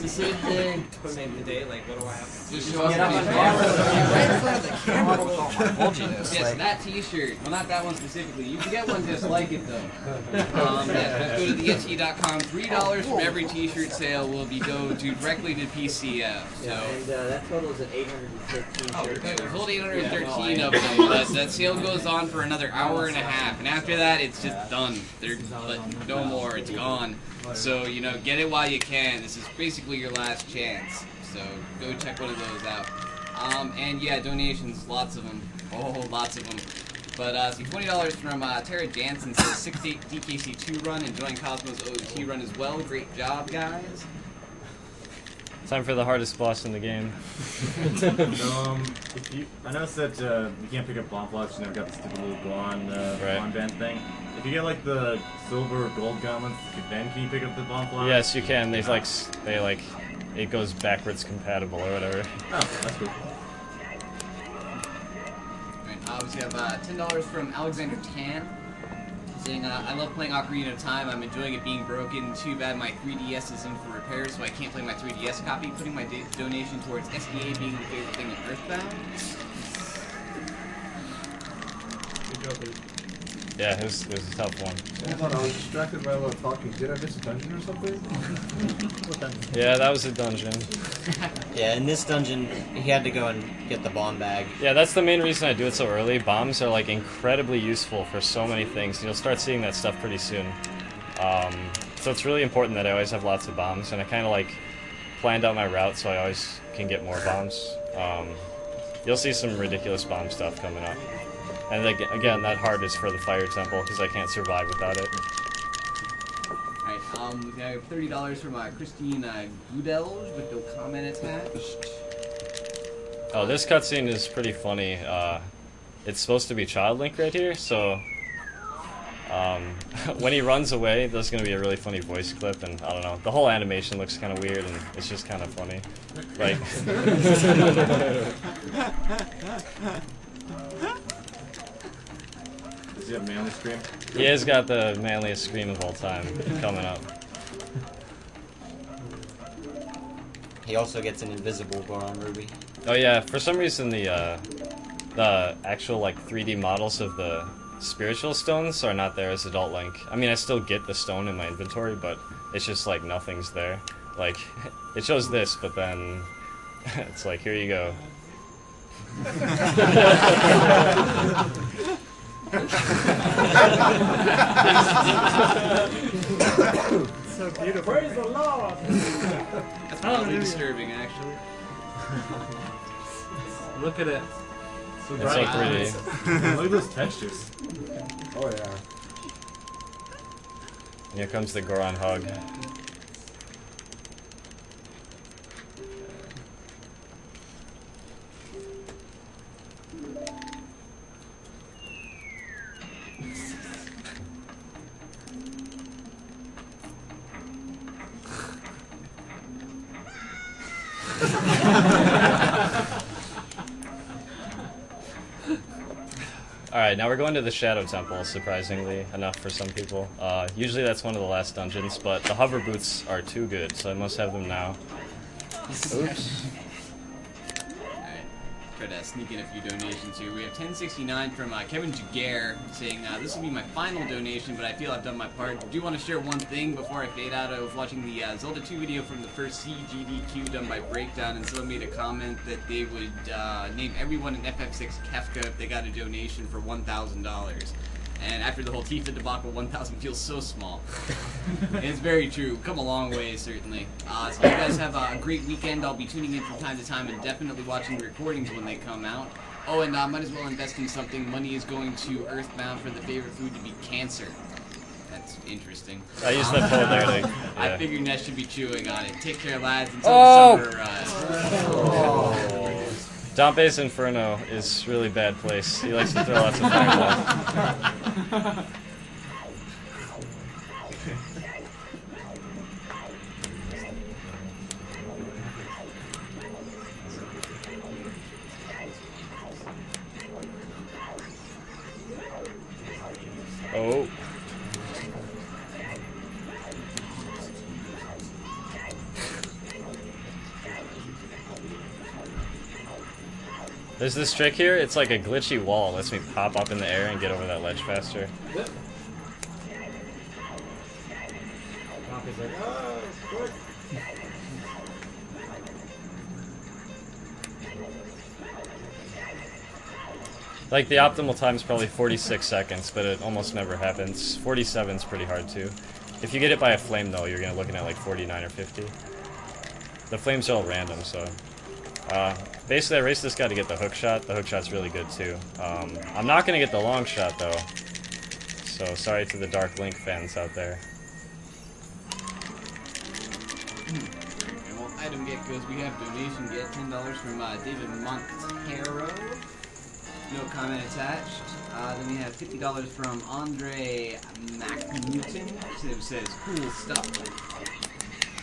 the same thing. Save the date, like, what do I have? Just show us the camera. Yes, that t-shirt. Well, not that one specifically. You can get one just like it, though. Yes, go to the Yeti.com. $3 from every t-shirt sale will be go directly to PCF. So. And that total is at 813 shirts. Okay, we sold 813 of them. That sale goes on for another hour and a half, and after that, it's just done. There's no more. It's gone. So, you know, get it while you can. This is basically your last chance. So go check one of those out. And yeah, donations, lots of them. Oh, lots of them. But see, $20 from Tara Jansen says 68 DKC2 run, enjoying Cosmo's OOT run as well. Great job, guys. Time for the hardest boss in the game. If you, I noticed that you can't pick up bomb plots. You never got the stupid little Gohan band thing. If you get like the silver or gold gauntlets, then can you pick up the bomb plots? Yes, you can. They it goes backwards compatible or whatever. Oh, that's cool. Alright, we have $10 from Alexander Tan. Saying, I love playing Ocarina of Time. I'm enjoying it being broken. Too bad my 3DS is in for repairs, so I can't play my 3DS copy. Putting my donation towards SDA being the favorite thing in Earthbound. Good job, dude. Yeah, it was a tough one. Hold on, I was distracted by a lot of talking. Did I miss a dungeon or something? Yeah, that was a dungeon. Yeah, in this dungeon, he had to go and get the bomb bag. Yeah, that's the main reason I do it so early. Bombs are like incredibly useful for so many things. You'll start seeing that stuff pretty soon. So it's really important that I always have lots of bombs, and I kind of like planned out my route so I always can get more bombs. You'll see some ridiculous bomb stuff coming up. And again, that heart is for the fire temple because I can't survive without it. Alright, we have $30 from Christine Goodell with no comment attached. Oh, this cutscene is pretty funny. It's supposed to be Child Link right here, so when he runs away, there's going to be a really funny voice clip, and I don't know, the whole animation looks kind of weird, and it's just kind of funny. Like... Does he have manly scream? He has got the manliest scream of all time coming up. He also gets an invisible Goron Ruby. Oh yeah, for some reason the actual like 3D models of the spiritual stones are not there as Adult Link. I mean, I still get the stone in my inventory, but it's just like nothing's there. Like, it shows this, but then it's like, here you go. So beautiful. Praise the Lord! That's probably disturbing, actually. Look at it. So It's so pretty. Look at those textures. Oh yeah. Here comes the Goron hug. Alright, now we're going to the Shadow Temple, surprisingly enough for some people. Usually that's one of the last dungeons, but the hover boots are too good, so I must have them now. Oops. Alright, try to sneak in a few donations here. We have 1069 from Kevin Jaguar saying, this will be my final donation, but I feel I've done my part. I do want to share one thing before I fade out. I was watching the Zelda 2 video from the first CGDQ done by Breakdown, and someone made a comment that they would name everyone in FF6 Kefka if they got a donation for $1,000. And after the whole Tifa debacle, 1,000 feels so small. And it's very true. Come a long way, certainly. So you guys have a great weekend. I'll be tuning in from time to time and definitely watching the recordings when they come out. Oh, and might as well invest in something. Money is going to Earthbound for the favorite food to be cancer. That's interesting. I used that poll there to... Yeah. I figured Ness should be chewing on it. Take care, lads, until the summer. Dompe's Inferno is really bad place. He likes to throw lots of fireballs. Oh. There's this trick here, it's like a glitchy wall. It lets me pop up in the air and get over that ledge faster. Yep. Poppy's like, oh, quick. Like, the optimal time is probably 46 seconds, but it almost never happens. 47 is pretty hard, too. If you get it by a flame, though, you're looking at like 49 or 50. The flames are all random, so... basically, I raced this guy to get the hook shot. The hook shot's really good, too. I'm not going to get the long shot, though. So, sorry to the Dark Link fans out there. And well, item get goes. We have donation get $10 from David Montero. No comment attached. Then we have $50 from Andre McNewton. It says cool stuff.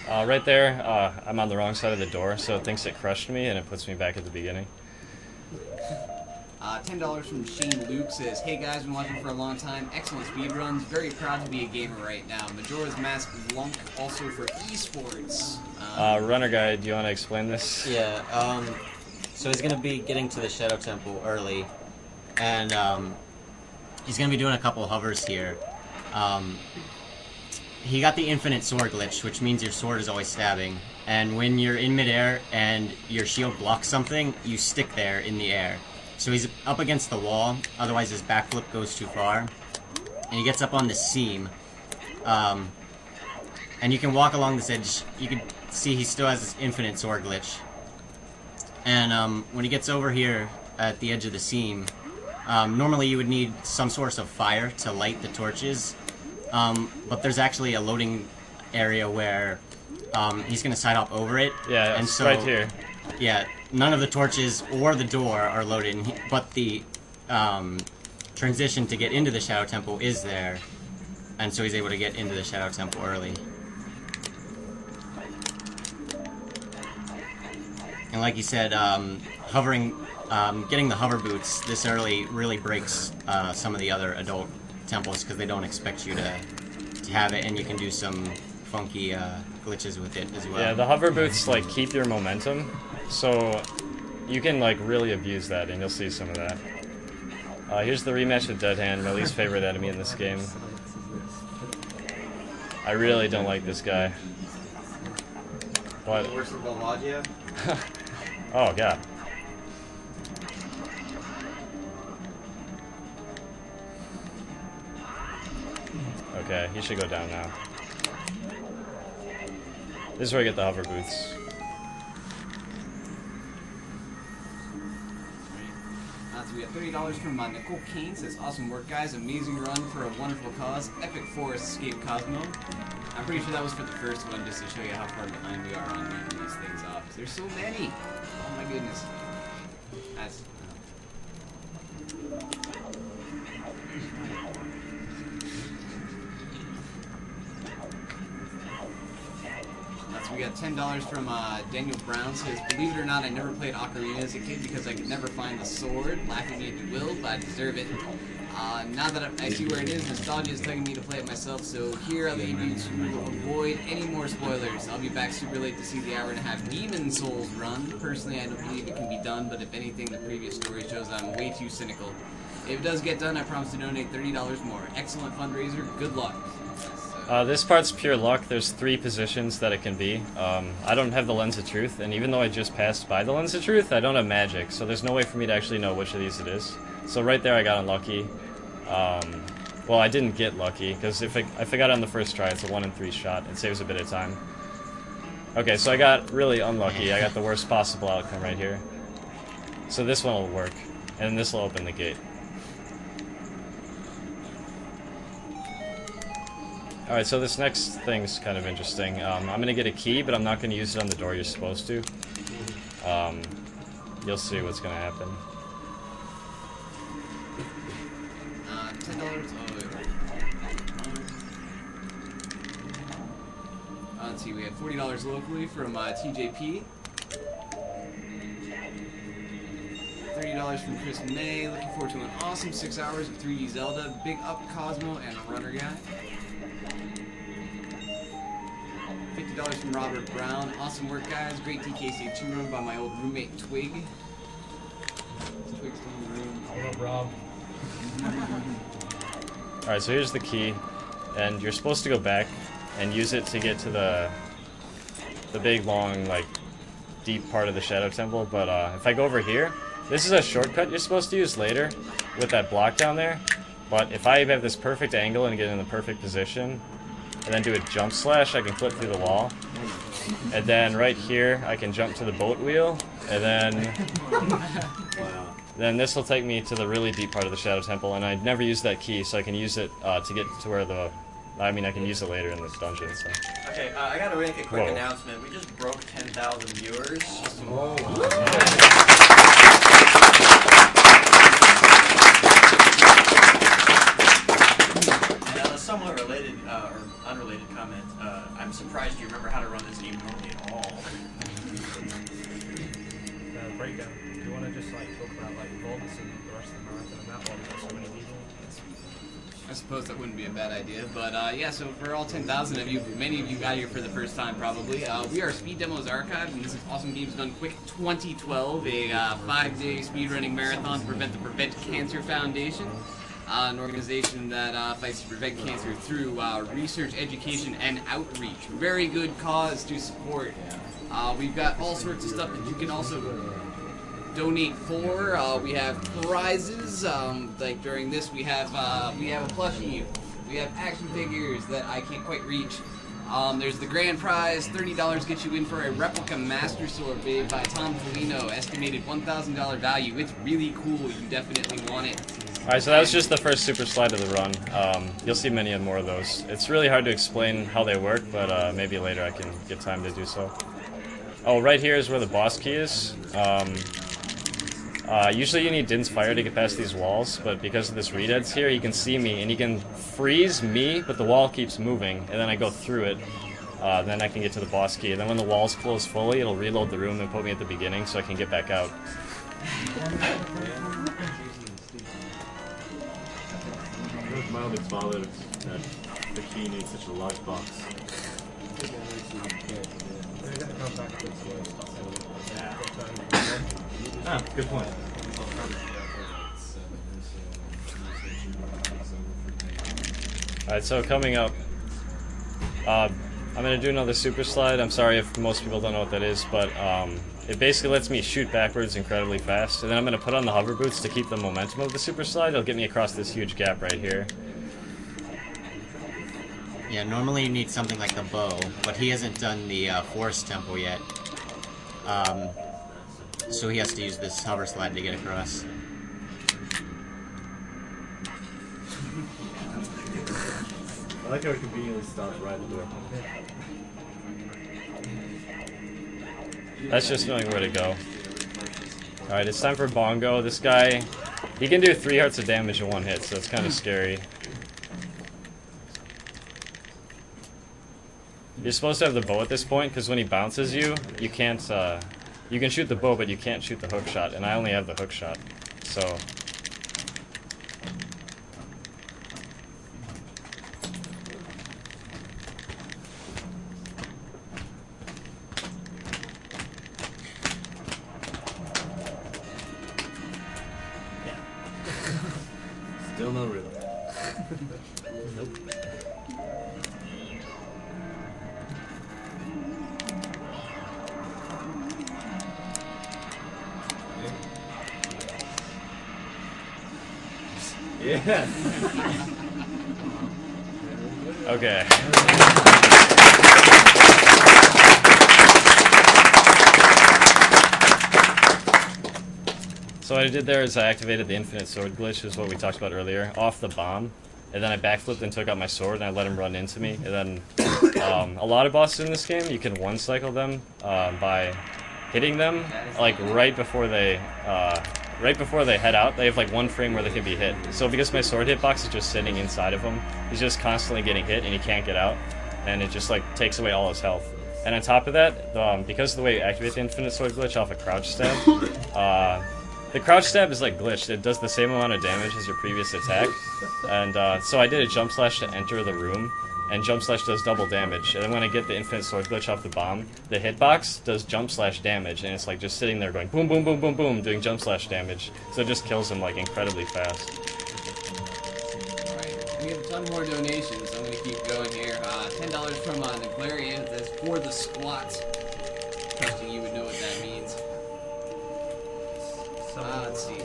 Right there, I'm on the wrong side of the door, so it thinks it crushed me, and it puts me back at the beginning. $10 from Shane Luke says, hey guys, been watching for a long time. Excellent speedruns. Very proud to be a gamer right now. Majora's Mask Lunk also for esports. Runner Guy, do you want to explain this? Yeah, so he's gonna be getting to the Shadow Temple early, and he's going to be doing a couple hovers here. He got the infinite sword glitch, which means your sword is always stabbing. And when you're in midair and your shield blocks something, you stick there in the air. So he's up against the wall, otherwise his backflip goes too far. And he gets up on the seam. And you can walk along this edge. You can see he still has this infinite sword glitch. And when he gets over here at the edge of the seam, normally you would need some source of fire to light the torches. But there's actually a loading area where he's going to side hop over it. Yeah, and it's so, right here. Yeah, none of the torches or the door are loaded, but the transition to get into the Shadow Temple is there. And so he's able to get into the Shadow Temple early. And like you said, hovering, getting the hover boots this early really breaks some of the other adult temples because they don't expect you to have it, and you can do some funky glitches with it as well. Yeah, the hover boots like keep your momentum, so you can like really abuse that, and you'll see some of that. Here's the rematch with Dead Hand, my least favorite enemy in this game. I really don't like this guy. But Worse than Belvagia? oh god. Okay, he should go down now. This is where I get the hover boots. So we got $30 from Nicole Kane. Says, awesome work, guys. Amazing run for a wonderful cause. Epic Forest Escape Cosmo. I'm pretty sure that was for the first one, just to show you how far behind we are on beating these things off. There's so many. Oh my goodness. That's... We got $10 from Daniel Brown. Says, believe it or not, I never played Ocarina as a kid because I could never find the sword. Laughing at you will, but I deserve it. Now that I see where it is, nostalgia is tugging me to play it myself, so here I'll leave you to avoid any more spoilers. I'll be back super late to see the hour-and-a-half Demon Souls run. Personally, I don't believe it can be done, but if anything, the previous story shows I'm way too cynical. If it does get done, I promise to donate $30 more. Excellent fundraiser. Good luck. This part's pure luck. There's 3 positions that it can be. I don't have the Lens of Truth, and even though I just passed by the Lens of Truth, I don't have magic, so there's no way for me to actually know which of these it is. So right there I got unlucky. Well, I didn't get lucky, because if I got it on the first try, it's a 1 in 3 shot. It saves a bit of time. Okay, so I got really unlucky. I got the worst possible outcome right here. So this one will work, and this will open the gate. Alright, so this next thing's kind of interesting. I'm going to get a key, but I'm not going to use it on the door you're supposed to. You'll see what's going to happen. $10. Let's see, we had $40 locally from TJP. $30 from Chris May. Looking forward to an awesome 6 hours of 3D Zelda. Big up Cosmo and Runner Guy. $50 from Robert Brown. Awesome work, guys. Great DKC2 run by my old roommate Twig. Twig's still in the room. Hold up, Rob. Alright, so here's the key, and you're supposed to go back and use it to get to the big, long, like, deep part of the Shadow Temple, but if I go over here, this is a shortcut you're supposed to use later with that block down there, but if I have this perfect angle and get in the perfect position, and then do a jump slash, I can flip through the wall, and then right here, I can jump to the boat wheel, and then this will take me to the really deep part of the Shadow Temple, and I'd never used that key, so I can use it to get to where the... I mean, I can use it later in this dungeon, so... Okay, I gotta make a quick announcement. We just broke 10,000 viewers. Oh. And a somewhat related, or unrelated comment, I'm surprised you remember how to run this game normally at all. Breakdown. Do you want to just like talk about like volts and the rest of the marathon and that one? There's so many people. I suppose that wouldn't be a bad idea, but yeah, so for all 10,000 of you, many of you got here for the first time probably, we are Speed Demos Archive, and this is Awesome Games Done Quick 2012, a 5-day speedrunning marathon to prevent the Prevent Cancer Foundation. an organization that fights to prevent cancer through research, education, and outreach. Very good cause to support. We've got all sorts of stuff that you can also donate for. We have prizes. Like during this, we have a plushie. We have action figures that I can't quite reach. There's the grand prize. $30 gets you in for a replica Master Sword made by Tom Polino. Estimated $1,000 value. It's really cool. You definitely want it. Alright, so that was just the first super slide of the run. You'll see many more of those. It's really hard to explain how they work, but maybe later I can get time to do so. Oh, right here is where the boss key is. Usually you need Din's Fire to get past these walls, but because of this redead's here, he can see me, and he can freeze me, but the wall keeps moving, and then I go through it. Then I can get to the boss key. And then when the walls close fully, it'll reload the room and put me at the beginning so I can get back out. I was mildly bothered that the key needs such a large box. Ah, good point. Alright, so coming up, I'm going to do another super slide. I'm sorry if most people don't know what that is, but it basically lets me shoot backwards incredibly fast. And then I'm going to put on the hover boots to keep the momentum of the super slide. It'll get me across this huge gap right here. Yeah, normally you need something like the bow, but he hasn't done the forest temple yet. So he has to use this hover slide to get across. I like how it conveniently stops right at the door. That's just knowing where to go. Alright, it's time for Bongo. This guy, he can do 3 hearts of damage in one hit, so it's kind of scary. You're supposed to have the bow at this point, because when he bounces you, you can't, you can shoot the bow, but you can't shoot the hook shot, and I only have the hook shot, so... Still no rhythm. Nope. Yeah. Okay. So what I did there is I activated the infinite sword glitch, is what we talked about earlier, off the bomb, and then I backflipped and took out my sword and I let him run into me. And then a lot of bosses in this game, you can one-cycle them by hitting them like right before they head out. They have like 1 frame where they can be hit. So because my sword hitbox is just sitting inside of him, he's just constantly getting hit and he can't get out, and it just like takes away all his health. And on top of that, because of the way you activate the infinite sword glitch off a crouch stab, the crouch stab is like glitched. It does the same amount of damage as your previous attack. And so I did a jump slash to enter the room, and jump slash does double damage. And then when I get the infinite sword glitch off the bomb, the hitbox does jump slash damage, and it's like just sitting there going boom, boom, boom, boom, boom, doing jump slash damage. So it just kills him like incredibly fast. Alright, we have a ton more donations, so I'm going to keep going here. $10 from Neclarian, that's for the squat. Trusting you would know what that means. Let's see.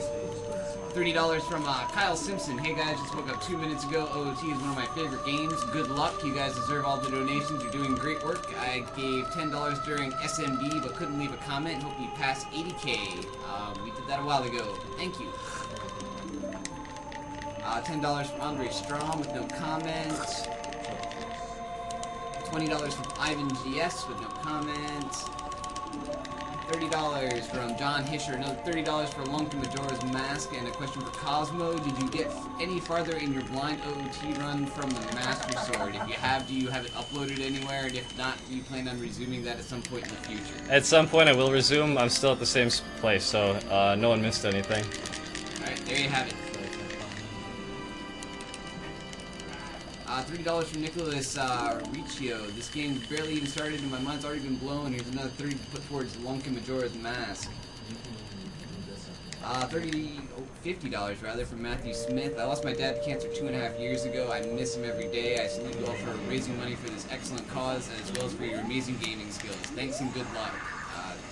$30 from Kyle Simpson. Hey guys, just woke up 2 minutes ago. OOT is one of my favorite games. Good luck. You guys deserve all the donations. You're doing great work. I gave $10 during SMB, but couldn't leave a comment. Hope you pass 80K. We did that a while ago. Thank you. $10 from Andre Strom with no comment. $20 from Ivan GS with no comment. $30 from John Hischer, another $30 for Lunk Majora's Mask, and a question for Cosmo. Did you get any farther in your blind OOT run from the Master Sword? If you have, do you have it uploaded anywhere? And if not, do you plan on resuming that at some point in the future? At some point I will resume. I'm still at the same place, so no one missed anything. Alright, there you have it. $30 from Nicholas Riccio. This game barely even started and my mind's already been blown. Here's another 30 to put towards Lunk and Majora's Mask. $50 rather from Matthew Smith. I lost my dad to cancer 2.5 years ago. I miss him every day. I salute you all for raising money for this excellent cause as well as for your amazing gaming skills. Thanks and good luck.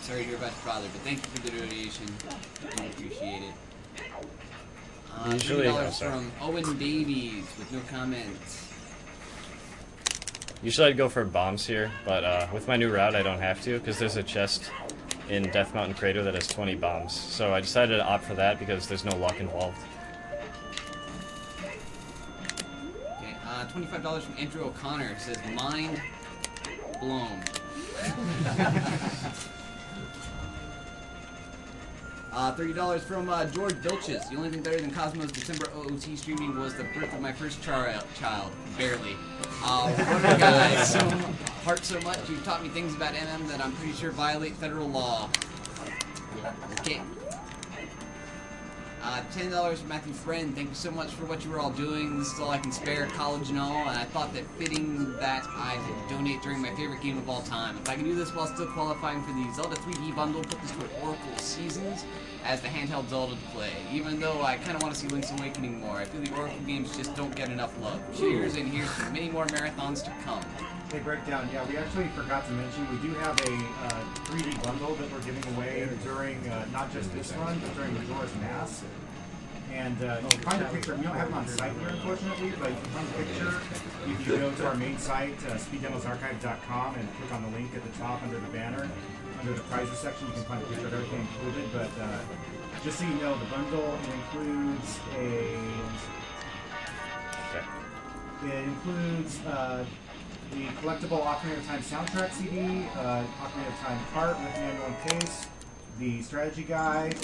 Sorry to hear about your father, but thank you for the donation. I appreciate it. $3 from Owen Davies with no comments. Usually I'd go for bombs here, but with my new route I don't have to because there's a chest in Death Mountain Crater that has 20 bombs. So I decided to opt for that because there's no luck involved. Okay, $25 from Andrew O'Connor. It says, mind blown. $30 from George Vilches. The only thing better than Cosmo's December OOT streaming was the birth of my first child. Barely. Guys, heart so much. You've taught me things about MM that I'm pretty sure violate federal law. Okay. $10 from Matthew Friend. Thank you so much for what you were all doing. This is all I can spare, college and all, and I thought that fitting that I could donate during my favorite game of all time. If I can do this while still qualifying for the Zelda 3D bundle, put this toward Oracle Seasons as the handheld Zelda to play. Even though I kind of want to see Link's Awakening more, I feel the Oracle games just don't get enough love. Cheers, and here's to many more marathons to come. Hey, Breakdown, yeah, we actually forgot to mention, we do have a 3D bundle that we're giving away during not just this run, but during Majora's Mask. And you can find a picture, we don't have it on site here, unfortunately, but you can find a picture if you go to our main site, speeddemosarchive.com, and click on the link at the top under the banner. Under the prizes section, you can find a picture of everything included, but just so you know, the bundle includes the collectible Ocarina of Time soundtrack CD, Ocarina of Time cart with manual and case, the strategy guide,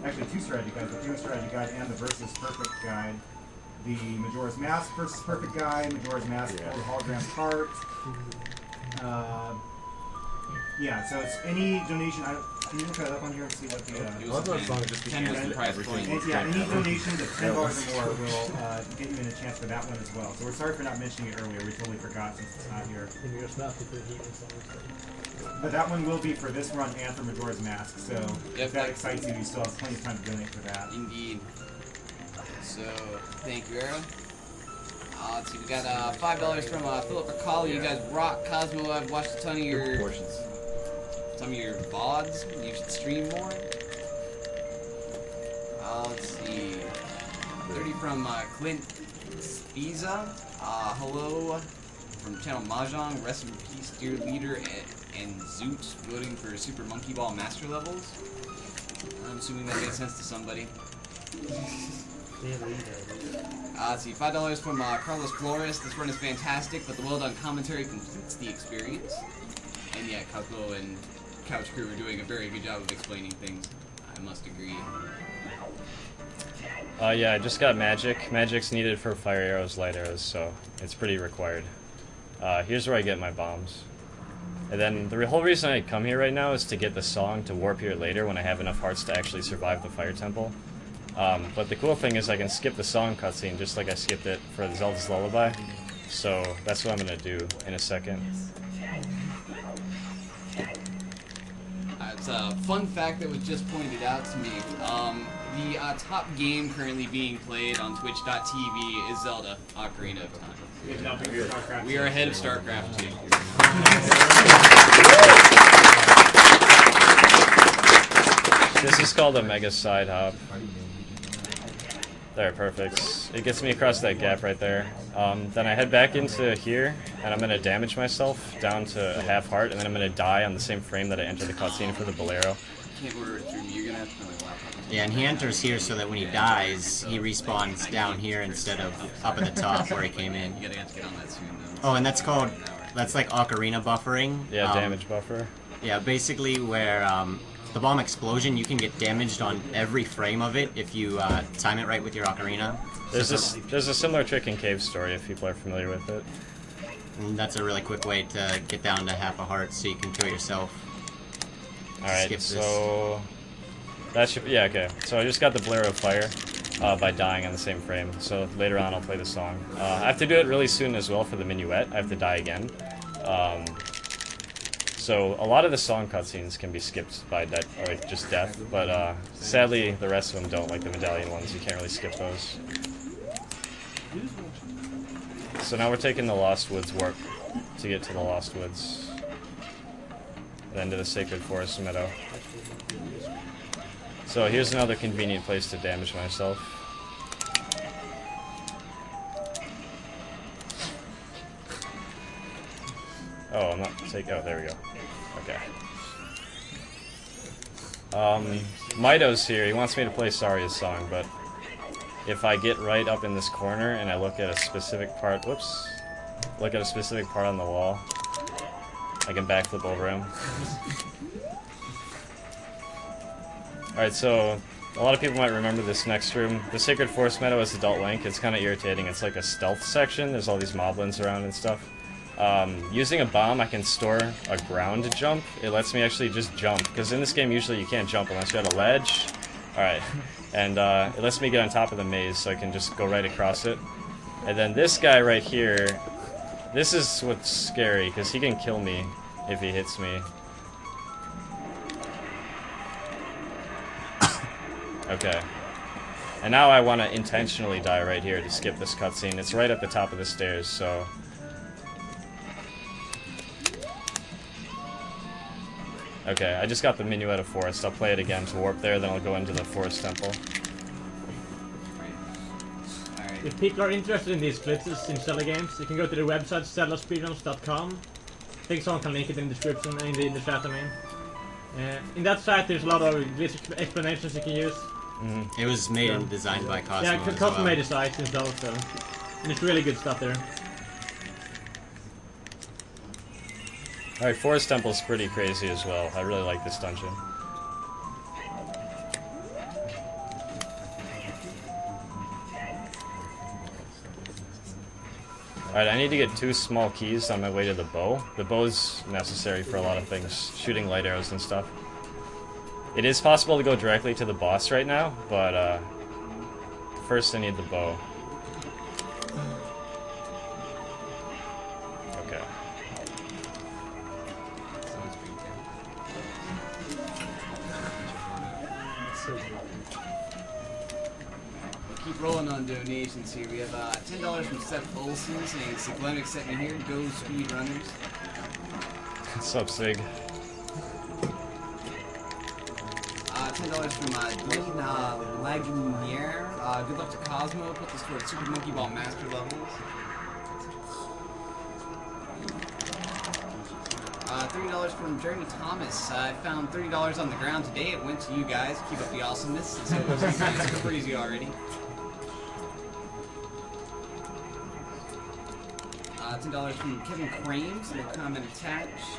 actually 2 strategy guides, the Famous Strategy Guide and the Versus Perfect Guide, the Majora's Mask Versus Perfect Guide, Majora's Mask hologram cart. Yeah, so it's any donation. Can you look that up on here and see what the yeah, any donation to $10 or more will get you in a chance for that one as well. So we're sorry for not mentioning it earlier. We totally forgot since it's not here. But that one will be for this run and for Majora's Mask. So if that excites you, you still have plenty of time to donate for that. Indeed. So thank you, Era. Let's see, we got $5 from Philip Ricali. You guys rock. Cosmo, I've watched a ton of your VODs. You should stream more. Let's see. 30 from Clint Spiza. Hello from channel Mahjong. Rest in peace, dear leader, and Zoot voting for Super Monkey Ball Master Levels. I'm assuming that made sense to somebody. Let's see, $5 from Carlos Flores. This run is fantastic, but the well-done commentary completes the experience. And yeah, Cosmo and Couch Crew are doing a very good job of explaining things, I must agree. Yeah, I just got Magic. Magic's needed for Fire Arrows, Light Arrows, so it's pretty required. Here's where I get my bombs. And then the whole reason I come here right now is to get the song to warp here later when I have enough hearts to actually survive the Fire Temple. But the cool thing is I can skip the song cutscene just like I skipped it for Zelda's Lullaby. So that's what I'm going to do in a second. It's a fun fact that was just pointed out to me. The top game currently being played on Twitch.tv is Zelda Ocarina of Time. We are ahead of StarCraft 2. This is called a Mega Side Hop. There, perfect. It gets me across that gap right there. Then I head back into here, and I'm going to damage myself down to a half heart, and then I'm going to die on the same frame that I entered the cutscene for the Bolero. Yeah, and he enters here so that when he dies, he respawns down here instead of up at the top where he came in. Oh, and that's like Ocarina buffering. Yeah, damage buffer. Yeah, basically where the bomb explosion, you can get damaged on every frame of it if you time it right with your Ocarina. There's a similar trick in Cave Story if people are familiar with it. And that's a really quick way to get down to half a heart so you can kill yourself. Alright, so that should, yeah, okay. So I just got the Bolero of Fire by dying on the same frame. So later on I'll play the song. I have to do it really soon as well for the minuet. I have to die again. So a lot of the song cutscenes can be skipped by just death, but sadly the rest of them don't, like the medallion ones. You can't really skip those. So now we're taking the Lost Woods warp to get to the Lost Woods. Then to the Sacred Forest Meadow. So here's another convenient place to damage myself. Oh, I'm not taking... Oh, there we go. Okay. Mito's here. He wants me to play Saria's song, but if I get right up in this corner and I look at a specific part... Whoops. Look at a specific part on the wall, I can backflip over him. Alright, so a lot of people might remember this next room. The Sacred Forest Meadow is Adult Link. It's kind of irritating. It's like a stealth section. There's all these moblins around and stuff. Using a bomb, I can store a ground jump. It lets me actually just jump, because in this game usually you can't jump unless you have a ledge. Alright, and it lets me get on top of the maze, so I can just go right across it. And then this guy right here, this is what's scary, because he can kill me if he hits me. Okay. And now I want to intentionally die right here to skip this cutscene. It's right at the top of the stairs, so... Okay, I just got the Minuet of Forest. I'll play it again to warp there, then I'll go into the Forest Temple. If people are interested in these blitzes in Zelda games, you can go to the website zeldaspeedruns.com. I think someone can link it in the description and in the chat, I mean. In that site there's a lot of glitch explanations you can use. It was made and designed by Cosmo. Yeah, Cosmo made the site himself, so... And it's really good stuff there. Alright, Forest Temple's pretty crazy as well. I really like this dungeon. Alright, I need to get 2 small keys on my way to the bow. The bow's necessary for a lot of things, shooting light arrows and stuff. It is possible to go directly to the boss right now, but first I need the bow. Okay. Keep rolling on donations here. We have $10 from Seth Olson saying, Siglenik sent me here. Go speedrunners. What's up, Sig? $10 from Dwayne Lagunier. Good luck to Cosmo. Put this toward Super Monkey Ball Master levels. $3 from Jeremy Thomas. I found $30 on the ground today. It went to you guys. Keep up the awesomeness. So it's crazy already. $10 from Kevin Crames. No comment attached.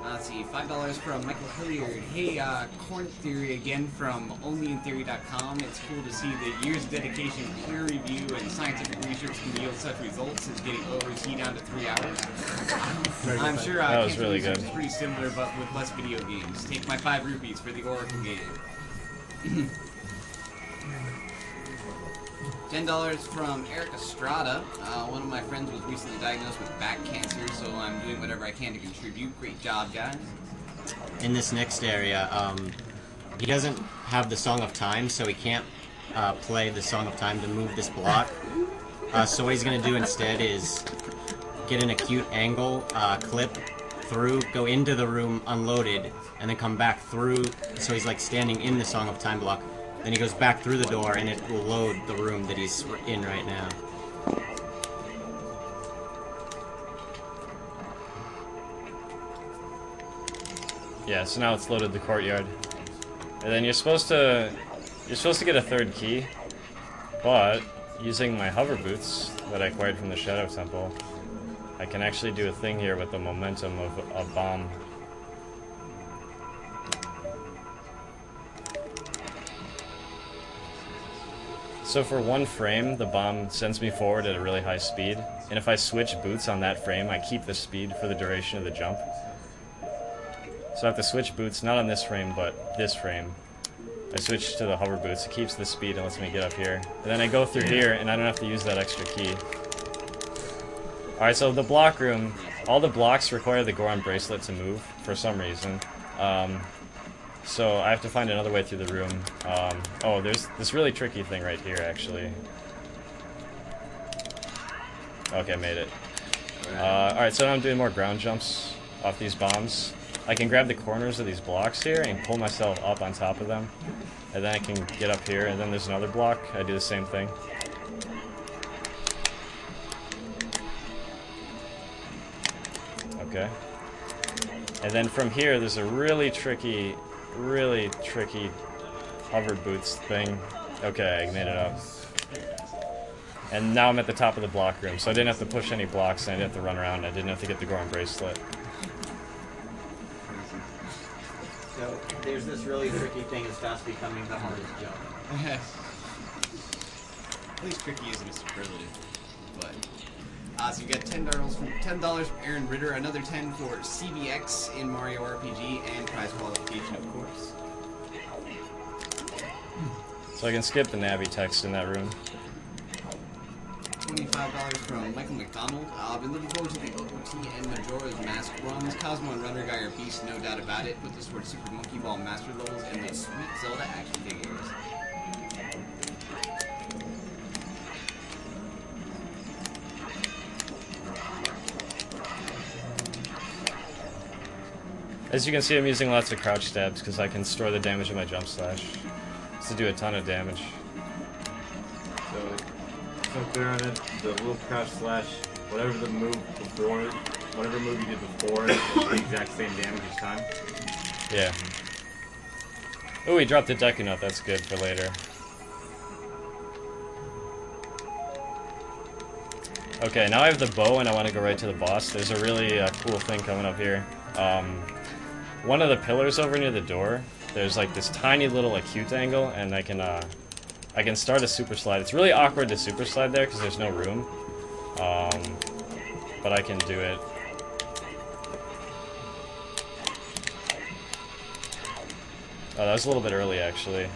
Let's see, $5 from Michael Hilliard. Hey, Corn Theory again from onlyintheory.com. It's cool to see the years of dedication, peer review, and scientific research can yield such results as getting overseas down to 3 hours. I'm sure that was really good. Is pretty similar, but with less video games. Take my 5 rupees for the Oracle game. $10 from Eric Estrada. One of my friends was recently diagnosed with back cancer, so I'm doing whatever I can to contribute. Great job, guys. In this next area, he doesn't have the Song of Time, so he can't play the Song of Time to move this block. So what he's going to do instead is get an acute angle, clip through, go into the room, unload it, and then come back through, so he's like standing in the Song of Time block. Then he goes back through the door, and it will load the room that he's in right now. Yeah, so now it's loaded the courtyard. And then you're supposed to get a 3rd key, but using my hover boots that I acquired from the Shadow Temple, I can actually do a thing here with the momentum of a bomb. So for 1 frame, the bomb sends me forward at a really high speed, and if I switch boots on that frame, I keep the speed for the duration of the jump. So I have to switch boots, not on this frame, but this frame. I switch to the hover boots, it keeps the speed and lets me get up here. And then I go through here, and I don't have to use that extra key. Alright, so the block room, all the blocks require the Goron bracelet to move for some reason. So I have to find another way through the room. Oh, there's this really tricky thing right here, actually. Okay, made it. Alright, so now I'm doing more ground jumps off these bombs. I can grab the corners of these blocks here and pull myself up on top of them. And then I can get up here, and then there's another block. I do the same thing. Okay. And then from here, there's a really tricky hover boots thing. Okay, I made it up. And now I'm at the top of the block room, so I didn't have to push any blocks, and I didn't have to run around, I didn't have to get the Goron bracelet. So there's this really tricky thing that's fast becoming the hardest jump. At least tricky isn't a superlative, but so you get $10 from Aaron Ritter, another 10 for CBX in Mario RPG, and prize qualification, of course. So I can skip the Navi text in that room. $25 from Michael McDonald. I've been looking forward to the OOT and Majora's Mask runs. Cosmo and Runner Guy are beasts, no doubt about it. Put this towards Super Monkey Ball Master levels and those sweet Zelda action figures. As you can see, I'm using lots of crouch stabs because I can store the damage of my jump slash. It's to do a ton of damage. So clear on it, the little crouch slash, whatever the move before it, whatever move you did before it, is the exact same damage each time. Yeah. Oh, we dropped the Deku Nut, that's good for later. Okay, now I have the bow and I want to go right to the boss. There's a really cool thing coming up here. One of the pillars over near the door, there's like this tiny little acute angle, and I can start a super slide. It's really awkward to super slide there because there's no room, but I can do it. Oh, that was a little bit early, actually.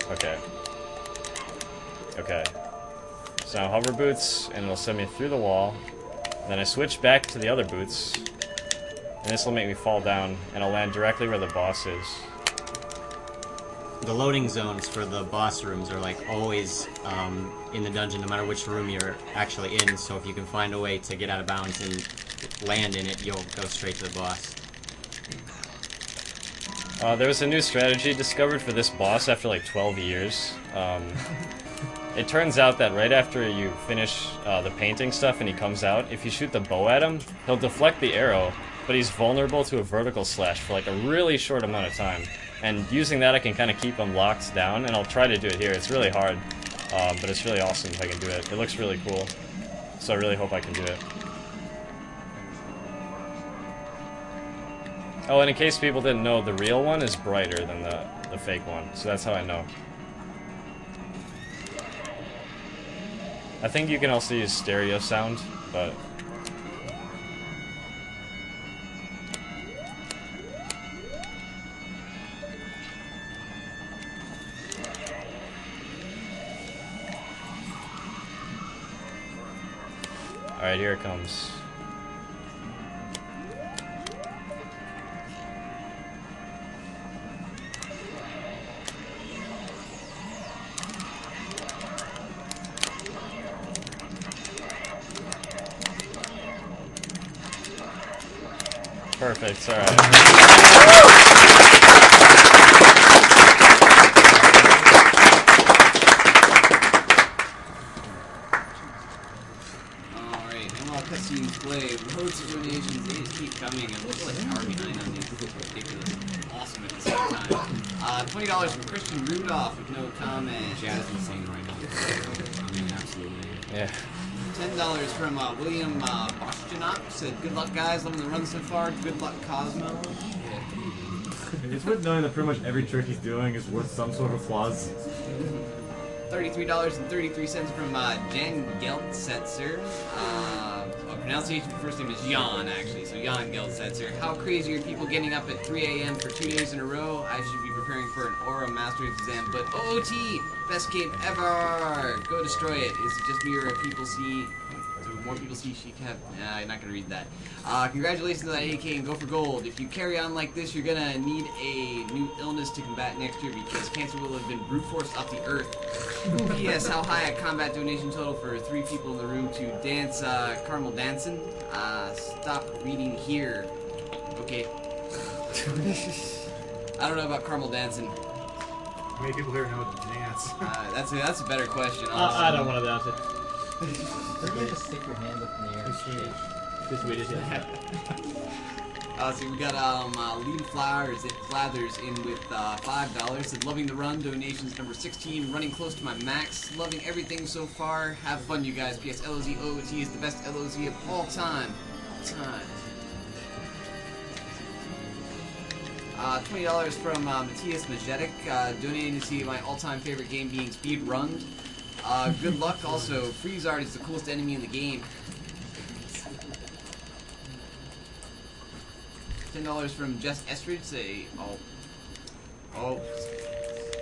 Okay. Okay. So now hover boots, and it'll send me through the wall. Then I switch back to the other boots, and this will make me fall down, and I'll land directly where the boss is. The loading zones for the boss rooms are like always in the dungeon, no matter which room you're actually in. So if you can find a way to get out of bounds and land in it, you'll go straight to the boss. There was a new strategy discovered for this boss after like 12 years. It turns out that right after you finish the painting stuff and he comes out, if you shoot the bow at him, he'll deflect the arrow, but he's vulnerable to a vertical slash for like a really short amount of time. And using that, I can kind of keep him locked down, and I'll try to do it here. It's really hard, but it's really awesome if I can do it. It looks really cool, so I really hope I can do it. Oh, and in case people didn't know, the real one is brighter than the fake one, so that's how I know. I think you can also use stereo sound, but... Alright, here it comes. Perfect, alright. Alright, ML Cutscenes Play. Roads to donations, they just keep coming, and it looks like an army behind on these. This is ridiculous. Awesome at the same time. $20 from Christian Rudolph with no comment. Jazz insane right now. I mean, absolutely. Yeah. $10 from William Boschjanok. Said, good luck, guys. Loving the run so far. Good luck, Cosmo. It's worth knowing that pretty much every trick he's doing is worth some sort of flaws. $33.33 from Jen Geltsetzer. pronunciation of the first name is Jan, actually. So Jan Geldsetzer. How crazy are people getting up at 3 a.m. for 2 days in a row? I should be preparing for an Aura Mastery exam, but OOT, best game ever. Go destroy it. Is it just me or people see? Do more people see she have? Nah, I'm not gonna read that. Congratulations on AK and go for gold. If you carry on like this, you're gonna need a new illness to combat next year because cancer will have been brute forced off the earth. P.S. How high a combat donation total for 3 people in the room to dance caramel dancing? Stop reading here. Okay. I don't know about caramel dancing. How many people here know the dance? That's a better question. I don't want to dance it. Doesn't it just stick your hands up in the air? This Swedish, yeah. So we got Lead Flowers, it Flathers in with $5. Said loving the run, donations number 16, running close to my max, loving everything so far. Have fun, you guys. P.S. LOZ OOT is the best LOZ of all time. $20 from Matthias Majetic, donating to see my all-time favorite game being speedrun. Good luck. Also, Freezard is the coolest enemy in the game. $10 from Jess Estridge. Say, oh,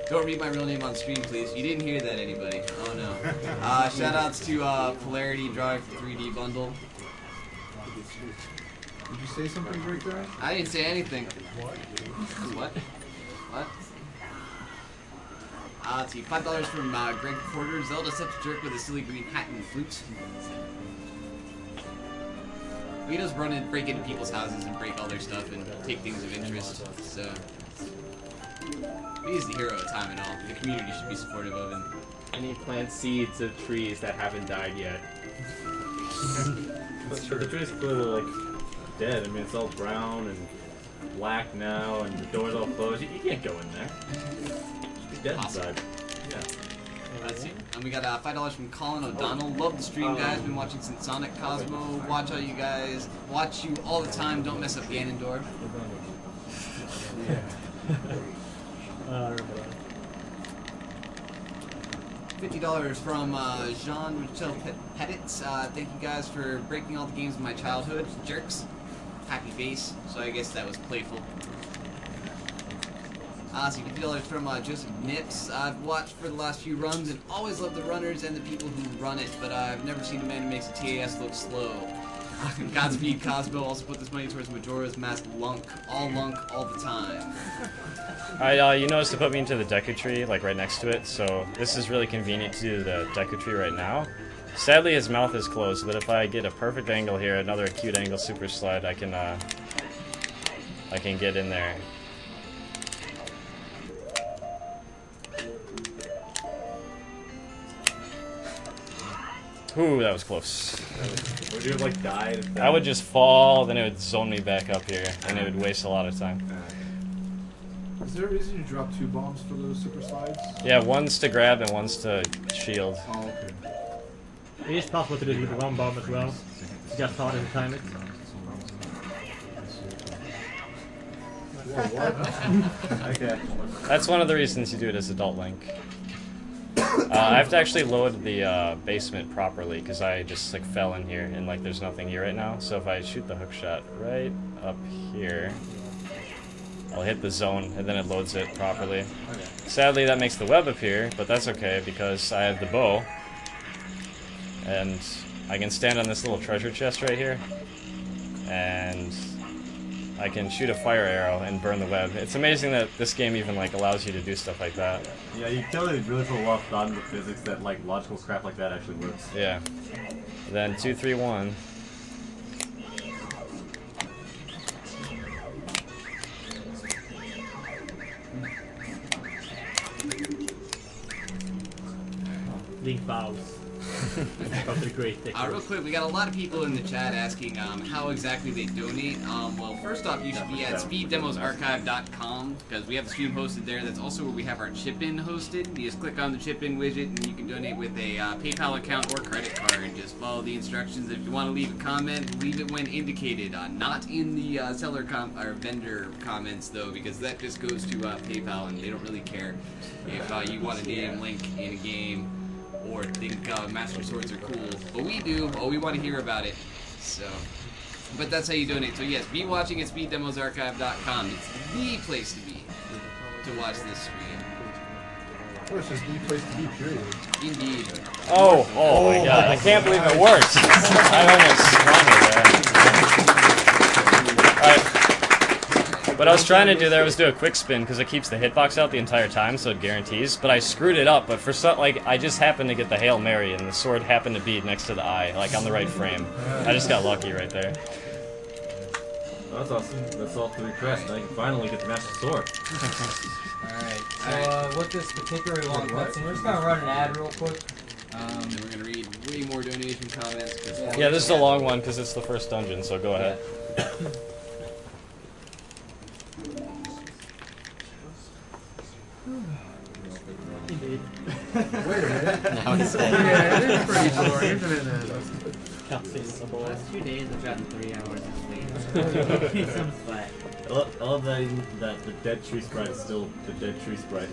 don't read my real name on stream, please. You didn't hear that, anybody. Oh no. Shoutouts to Polarity Drive 3D bundle. Did you say something right there? I didn't say anything. What? Let's see, $5 from Greg Porter. Zelda such a jerk with a silly green hat and flute. He does break into people's houses and break all their stuff and take things of interest. So he is the hero of time and all. The community should be supportive of him. And he plants seeds of trees that haven't died yet. But the tree's clearly like dead. I mean, it's all brown and black now, and the door's all closed. You can't go in there. It's dead inside. Yeah. Let's see. And we got $5 from Colin O'Donnell. Love the stream, guys. Been watching since Sonic Cosmo. Watch all you guys. Watch you all the time. Don't mess up Ganondorf. $50 from Jean-Michel Petitz. Thank you guys for breaking all the games of my childhood. Jerks. Happy face. So I guess that was playful. So $50 from Joseph Nips. I've watched for the last few runs and always love the runners and the people who run it, but I've never seen a man who makes a TAS look slow. Godspeed Cosmo. Also put this money towards Majora's Mask Lunk all the time. Alright, you noticed to put me into the Deku Tree, like right next to it, so this is really convenient to do the Deku Tree right now. Sadly, his mouth is closed, but if I get a perfect angle here, another acute angle super slide, I can get in there. Ooh, that was close. Would you have like died? I would just fall, then it would zone me back up here, and it would waste a lot of time. Is there a reason you drop 2 bombs for those super slides? Yeah, one's to grab and one's to shield. Oh, okay. It is possible to do it with 1 bomb as well. It's just harder to time it. Whoa, what? Okay. That's one of the reasons you do it as Adult Link. I have to actually load the basement properly because I just like fell in here and like there's nothing here right now. So if I shoot the hook shot right up here, I'll hit the zone and then it loads it properly. Okay. Sadly, that makes the web appear, but that's okay because I have the bow and I can stand on this little treasure chest right here and I can shoot a fire arrow and burn the web. It's amazing that this game even like allows you to do stuff like that. Yeah, you can tell they really put a lot of thought into physics that like logical crap like that actually works. Yeah. Then 2, 3, 1. Link bows. Real quick, we got a lot of people in the chat asking how exactly they donate. Well, first off, you should be at speeddemosarchive.com because we have the stream hosted there. That's also where we have our chip-in hosted. You just click on the chip-in widget and you can donate with a PayPal account or credit card. Just follow the instructions. If you want to leave a comment, leave it when indicated. Not in the seller or vendor comments though, because that just goes to PayPal and they don't really care if you want a name link in a game or think Master Swords are cool. But we do. Oh, we want to hear about it. So, but that's how you donate. So yes, be watching at speeddemosarchive.com. It's the place to be to watch this stream. Well, it's just the place to be, period. Indeed. Oh my god, I can't believe it worked. I almost sprung it there. Alright. What I was trying to do there was do a quick spin because it keeps the hitbox out the entire time, so it guarantees. But I screwed it up. But for some, like, I just happened to get the Hail Mary, and the sword happened to be next to the eye, like on the right frame. I just got lucky right there. Oh, that's awesome. That's all to request. I can finally get the Master Sword. Alright, so with this particularly long cutscene, we're just gonna run an ad real quick. And we're gonna read way more donation comments. Yeah, this is a long one because it's the first dungeon, so go ahead. Indeed. Wait a minute. Now he's dead. Yeah, it is pretty boring, isn't it? Last 2 days I've gotten 3 hours of sleep. Some slack. I love that the dead tree sprite is still the dead tree sprite.